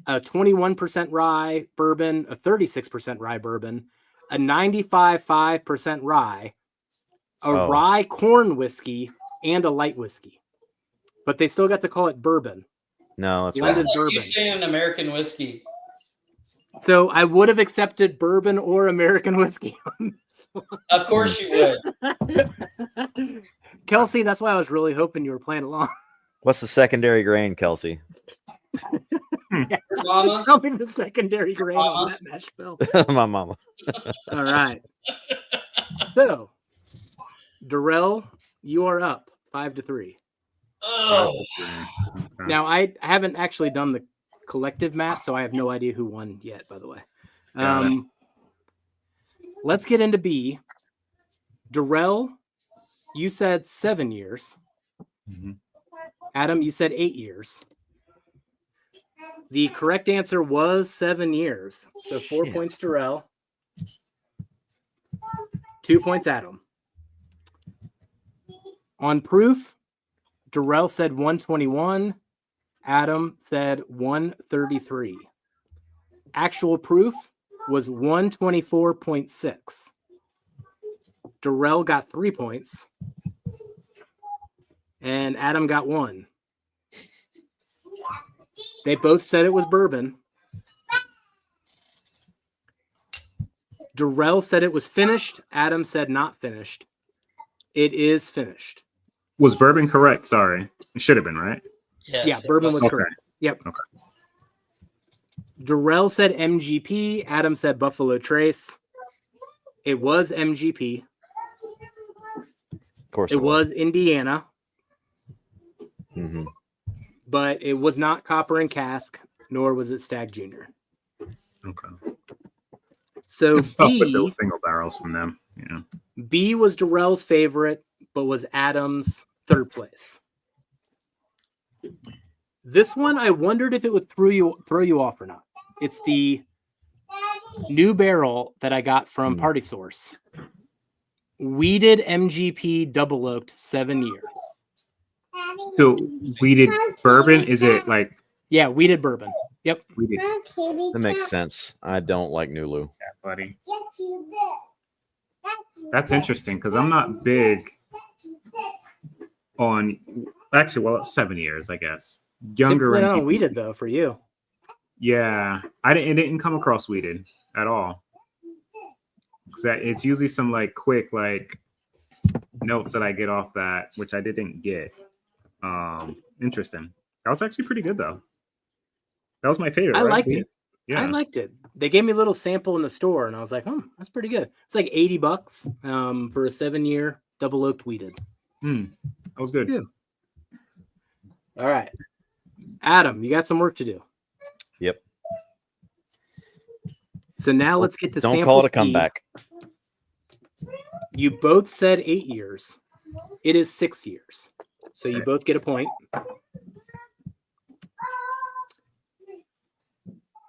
a 21% rye bourbon, a 36% rye bourbon, a 95.5% rye, a rye corn whiskey, and a light whiskey. But they still got to call it bourbon. No, that's right. That's like you saying American whiskey. So I would have accepted bourbon or American whiskey. Of course you would. Kelsey, that's why I was really hoping you were playing along. What's the secondary grain, Kelsey? Yeah. Tell me the secondary grain on that mash bill. My mama. All right. So, Durrell, you are up 5-3. Oh. Now, I haven't actually done the collective math, so I have no idea who won yet, by the way. Let's get into B. Durrell, you said 7 years. Mm-hmm. Adam, you said 8 years. The correct answer was 7 years. So 4 points, Durrell. 2 points, Adam. On proof, Durrell said 121. Adam said 133. Actual proof was 124.6. Durrell got 3 points. And Adam got 1. They both said it was bourbon. Durrell said it was finished. Adam said not finished. It is finished. Was bourbon correct? Sorry. It should have been, right? Yes, yeah, bourbon was correct. Yep. Okay. Durrell said MGP. Adam said Buffalo Trace. It was MGP. Of course it was Indiana. Mm-hmm. But it was not Copper and Cask, nor was it Stag Jr. Okay. So it's tough with those single barrels from them. Yeah. B was Durrell's favorite, but was Adam's third place. This one, I wondered if it would throw you off or not. It's the new barrel that I got from Party Source. Weeded MGP double oaked 7 year. So weeded bourbon, is it like? Yeah, weeded bourbon. Yep. Weeded. That makes sense. I don't like Nulu. Yeah, buddy. That's interesting because I'm not big on. Actually, well, it's 7 years, I guess. Younger. Typically not weeded though for you. Yeah, it didn't come across weeded at all. It's usually some like quick like notes that I get off that, which I didn't get. Interesting. That was actually pretty good though. That was my favorite. I liked it. Yeah, I liked it. They gave me a little sample in the store, and I was like, that's pretty good. It's like $80 for a 7 year double oaked weeded. That was good. Yeah. All right, Adam, you got some work to do. Yep. So now let's get to Don't sample call it a speed. comeback. You both said 8 years. It is 6 years. So you 6. both get a point.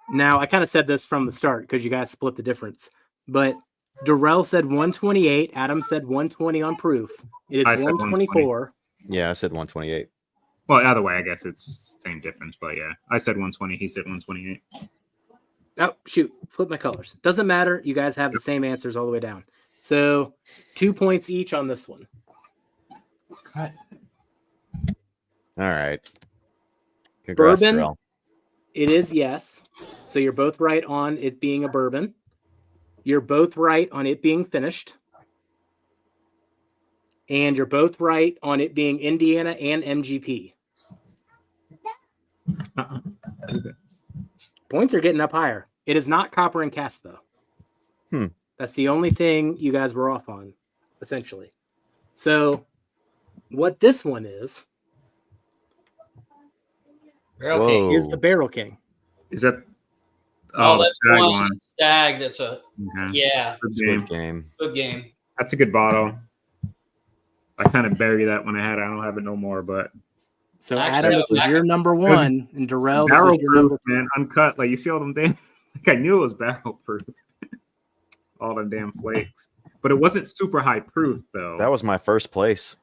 Now, I kind of said this from the start because you guys split the difference. But Darrell said 128. Adam said 120 on proof. It is 124. Yeah, I said 128. Well, either way, I guess it's same difference. But yeah, I said 120. He said 128. Oh, shoot. Flip my colors. Doesn't matter. You guys have the same answers all the way down. So 2 points each on this one. Okay. All right. Congrats, Bourbon. Darrell. It is yes. So you're both right on it being a bourbon. You're both right on it being finished. And you're both right on it being Indiana and MGP. Points are getting up higher. It is not copper and cast, though. That's the only thing you guys were off on, essentially. So what this one is Barrel King. is the Barrel King. Is that? Oh, the that's stag one. Stag. That's a yeah. Good game. Good game. That's a good bottle. I kind of buried that when I had it. I don't have it no more, but So Actually, Adam, this was your number one, and Darrell, this barrel was your proof, number man, uncut. Like you see all them damn. Like I knew it was barrel proof. All them damn flakes, but it wasn't super high proof though. That was my first place.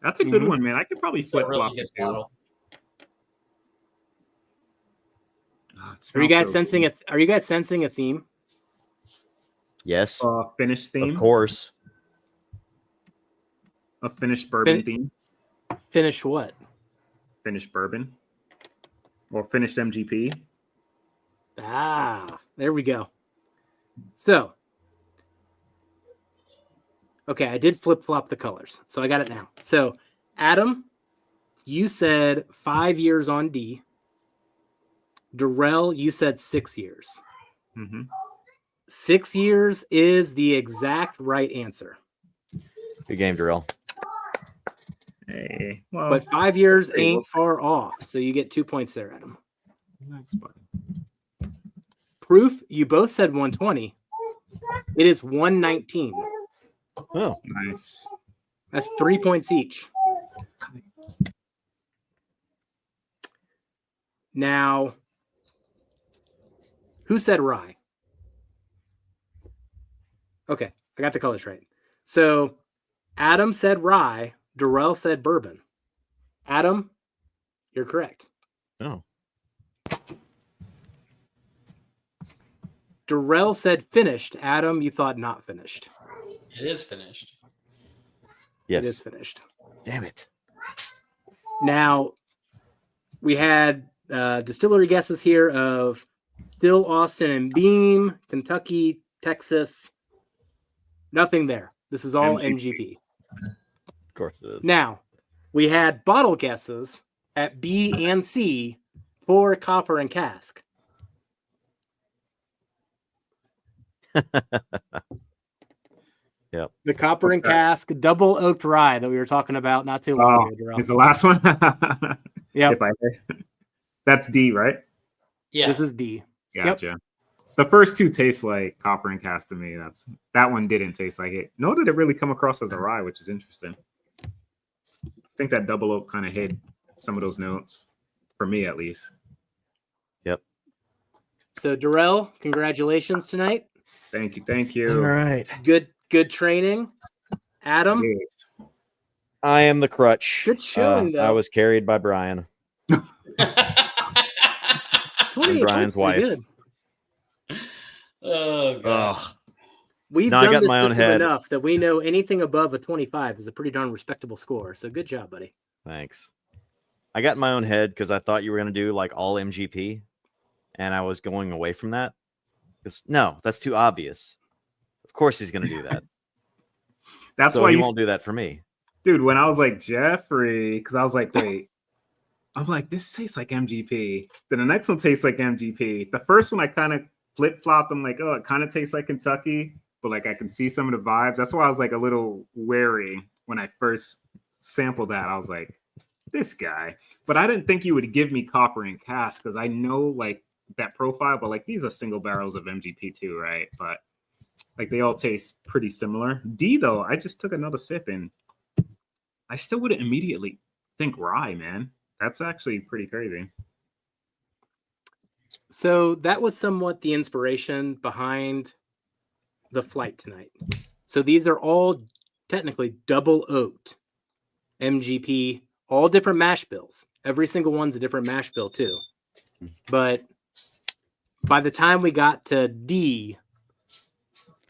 That's a good one, man. I could probably It's a flip really flop good it too. bottle. Oh, it Are you smells guys so sensing good. Are you guys sensing a theme? Yes, Finished theme? of course. A finished bourbon theme? Finish what? Finished bourbon? Or finished MGP? Ah, there we go. So, okay, I did flip-flop the colors, so I got it now. So, Adam, you said 5 years on D. Darrell, you said 6 years. Mm-hmm. 6 years is the exact right answer. Good game, Darrell. Hey, well, But 5 years Hey, ain't well- far off, so you get 2 points there, Adam. that's fine. Proof, you both said 120. It is 119. Oh, Nice. That's 3 points each. Now, who said rye? Okay, I got the colors right. So, Adam said rye. Darrell said bourbon. Adam, you're correct. oh. Darrell said finished. Adam, you thought not finished. It is finished. Yes. It is finished. Damn it. Now, we had distillery guesses here of Still, Austin, and Beam, Kentucky, Texas. Nothing there. This is all MGP. Of course it is. Now, we had bottle guesses at B and C for copper and cask. Yep. The copper and cask double oaked rye that we were talking about not too long ago. Is the last one? Yeah, That's D, right? Yeah. this is D. Gotcha. The first two taste like copper and cast to me. That one didn't taste like it. Nor did it really come across as a rye, which is interesting. think that double oak kind of hid some of those notes for me, at least. Yep. So Darrell, congratulations tonight. Thank you. All right. Good training. Adam, Yes. I am the crutch. good showing though. I was carried by Brian. 28 Brian's points, pretty wife. good. Oh god. Ugh. We've No, I done got this my own system head. enough that we know anything above a 25 is a pretty darn respectable score. So good job, buddy. Thanks. I got in my own head because I thought you were going to do like all MGP, and I was going away from that. Because no, that's too obvious. Of course he's going to do that. That's so why he you won't do that for me. Dude, when I was like Jeffrey, because I was like, wait, I'm like, this tastes like MGP. Then the next one tastes like MGP. The first one I kind of flip-flopped. I'm like, oh, it kind of tastes like Kentucky, but like I can see some of the vibes. That's why I was like a little wary when I first sampled that. I was like, this guy. But I didn't think you would give me copper and cast because I know like that profile, but like these are single barrels of MGP too, right? But like they all taste pretty similar. D though, I just took another sip and I still wouldn't immediately think rye, man. That's actually pretty crazy. So that was somewhat the inspiration behind the flight tonight. So these are all technically double oaked MGP, all different mash bills. Every single one's a different mash bill too. But by the time we got to D,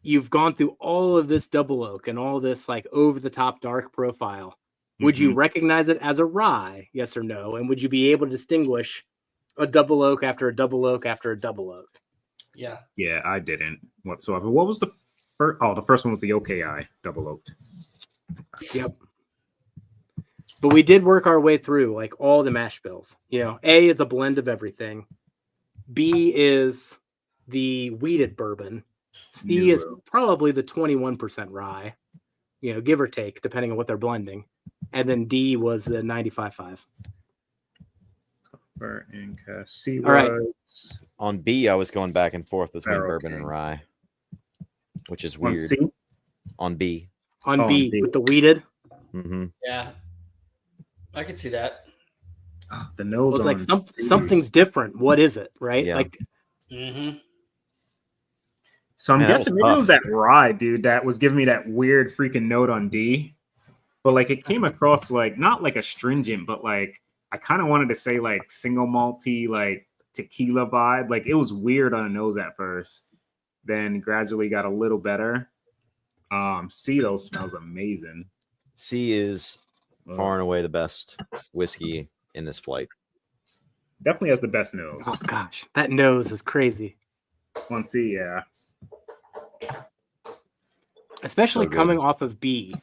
you've gone through all of this double oak and all this like over the top dark profile. Would you recognize it as a rye? Yes or no? And would you be able to distinguish a double oak after a double oak after a double oak? Yeah. Yeah, I didn't whatsoever. What was the first? Oh, the first one was the OKI double oaked. Yep. But we did work our way through like all the mash bills. You know, A is a blend of everything. B is the wheated bourbon. C is probably the 21% rye, you know, give or take, depending on what they're blending. And then D was the 95.5. And C all right. was On B, I was going back and forth between Barrel bourbon King. and rye, which is on weird. C. On B. On Oh, B on B. with the wheated. Mm-hmm. Yeah. I could see that. Oh, the nose It's like on C. something's different. What is it? Right? Yeah. Like Mm-hmm. So I'm Man, that guessing was maybe it was tough. that rye, dude, that was giving me that weird freaking note on D. But like it came across like not like astringent, but like I kind of wanted to say like single malty, like tequila vibe. Like it was weird on the nose at first, then gradually got a little better. C though smells amazing. C is far and away the best whiskey in this flight. Definitely has the best nose. oh gosh, that nose is crazy. On C, yeah. Especially So good. coming off of B.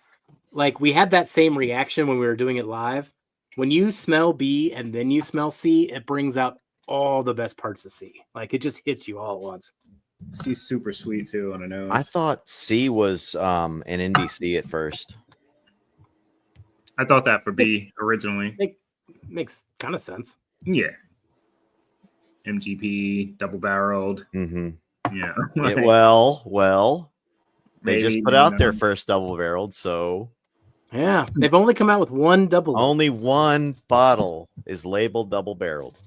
Like we had that same reaction when we were doing it live. When you smell B and then you smell C, it brings out all the best parts of C. Like it just hits you all at once. C's super sweet too on the nose. I thought C was an NBC at first. I thought that for B originally. Makes kind of sense. Yeah. MGP, double barreled. Mm-hmm. Yeah. Well, they just Maybe, put out their no. first double barreled, so Yeah, they've only come out with one double. only one bottle is labeled double barreled.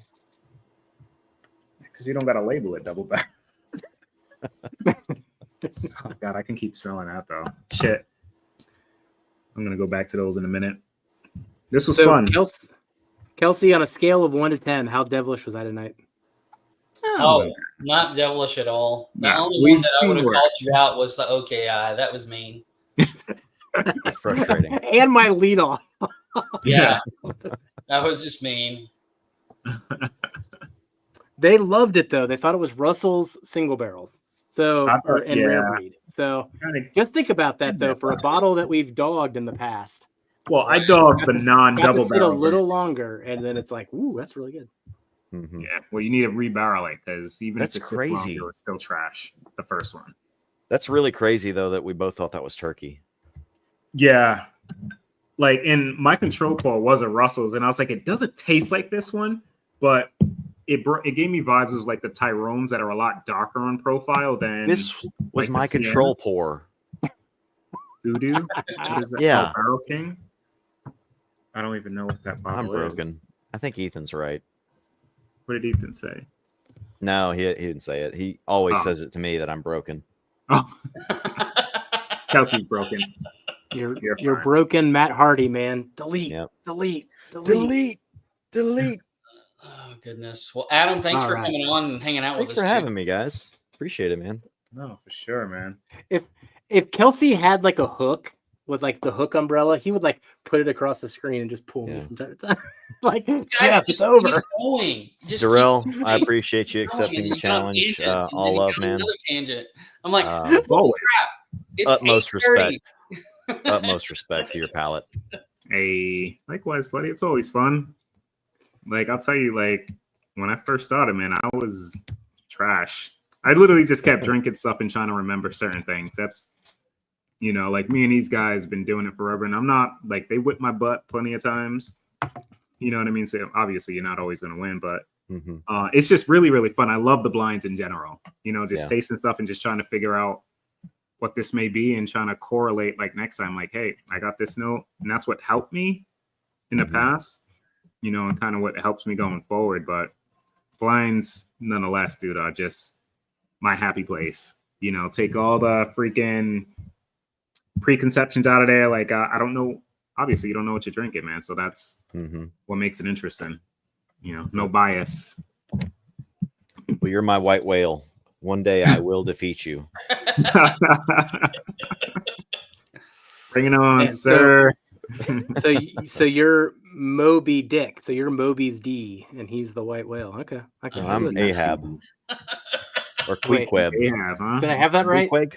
Because you don't got to label it double barrel. Oh, God, I can keep smelling that though. Shit. I'm going to go back to those in a minute. This was fun. Kelsey, on a scale of 1 to 10, how devilish was I tonight? Oh, not devilish at all. The No, only we've one that I seen would have worse. called you out was the OKI. That was mean. It's frustrating. And my lead off. Yeah. That was just mean. They loved it though. They thought it was Russell's single barrels. So I thought- and rare breed. So just think about that though. For a bottle that we've dogged in the past, Well, I dogged the got to non-double sit a barrel. little longer, and then it's like, ooh, that's really good. Mhm. Yeah, well, you need to rebarrel it because even That's if it sits crazy. longer, it's still trash. The first one. That's really crazy, though, that we both thought that was turkey. Yeah, like in my control pour was a Russell's, and I was like, it doesn't taste like this one, but it gave me vibes of like the Tyrones that are a lot darker on profile than This was like my the Sienna. control pour. Voodoo. What is that Yeah. called? Barrel King. I don't even know what that bottle I'm is. broken. I think Ethan's right. What did Ethan say? No, he didn't say it. He always Oh. says it to me that I'm broken. Oh, Kelsey's broken. You're fine. broken, Matt Hardy, man. Delete, Yep. delete. Delete. Oh goodness. Well, Adam, thanks All for right. coming on and hanging out Thanks with for us. having me, guys. Appreciate it, man. No, for sure, man. If Kelsey had like a hook with like the hook umbrella, he would like put it across the screen and just pull me Yeah. from time to time. Like, Guys, Jeff, just it's over. keep going. Just Darrell, keep I going. appreciate you Keep going, accepting and the you get on challenge. tangents, and then All you love, get on man. another tangent. I'm like, Always. it's Utmost 8:30. respect. Utmost respect to your palate. Hey, likewise, buddy. It's always fun. Like, I'll tell you, like, when I first started, man, I was trash. I literally just kept drinking stuff and trying to remember certain things. That's, you know, like me and these guys been doing it forever. And I'm not, like, they whipped my butt plenty of times. You know what I mean? So obviously you're not always going to win, but it's just really, really fun. I love the blinds in general. You know, just tasting stuff and just trying to figure out what this may be and trying to correlate, like, next time, like, hey, I got this note. And that's what helped me in the past, you know, and kind of what helps me going forward. But blinds, nonetheless, dude, are just my happy place. You know, take all the freaking preconceptions out of there. Like, I don't know. Obviously, you don't know what you're drinking, man. So that's what makes it interesting. You know, no bias. Well, you're my white whale. One day I will defeat you. Bring it on, And sir. So you're Moby Dick. So you're Moby's D, and he's the white whale. Okay. I'm Ahab. Or Wait. Queequeg. Ahab, huh? Did I have that right? Queequeg?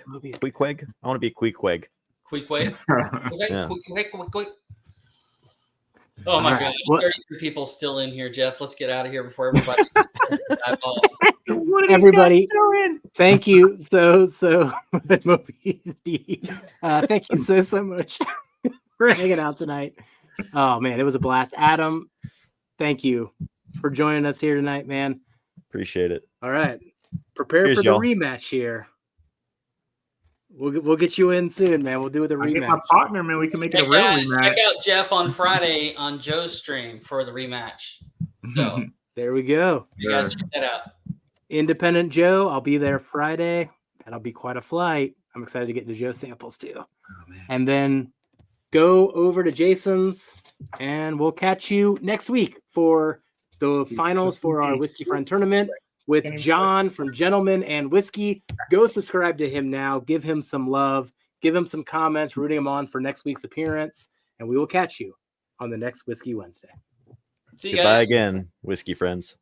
I want to be Queequeg. Quick wait. Yeah. Quick. Oh my All right. gosh. What- 33 people still in here, Jeff. Let's get out of here before everybody. What are these Everybody, guys doing? thank you. So Moby's D. Thank you so much for hanging out tonight. Oh man, it was a blast. Adam, thank you for joining us here tonight, man. Appreciate it. All right, prepare Cheers, for the y'all. rematch here. We'll get you in soon, man. We'll do the I get my rematch. partner, man. We can make it a real rematch. Check out Jeff on Friday on Joe's stream for the rematch. So There we go. you guys check that out. Independent Joe, I'll be there Friday. That'll be quite a flight. I'm excited to get to Joe samples too. Oh, And then go over to Jason's, and we'll catch you next week for the finals for our Whiskey Friend tournament with John from Gentlemen and Whiskey. Go subscribe to him now. Give him some love. Give him some comments, rooting him on for next week's appearance. And we will catch you on the next Whiskey Wednesday. See you Goodbye guys. again, whiskey friends.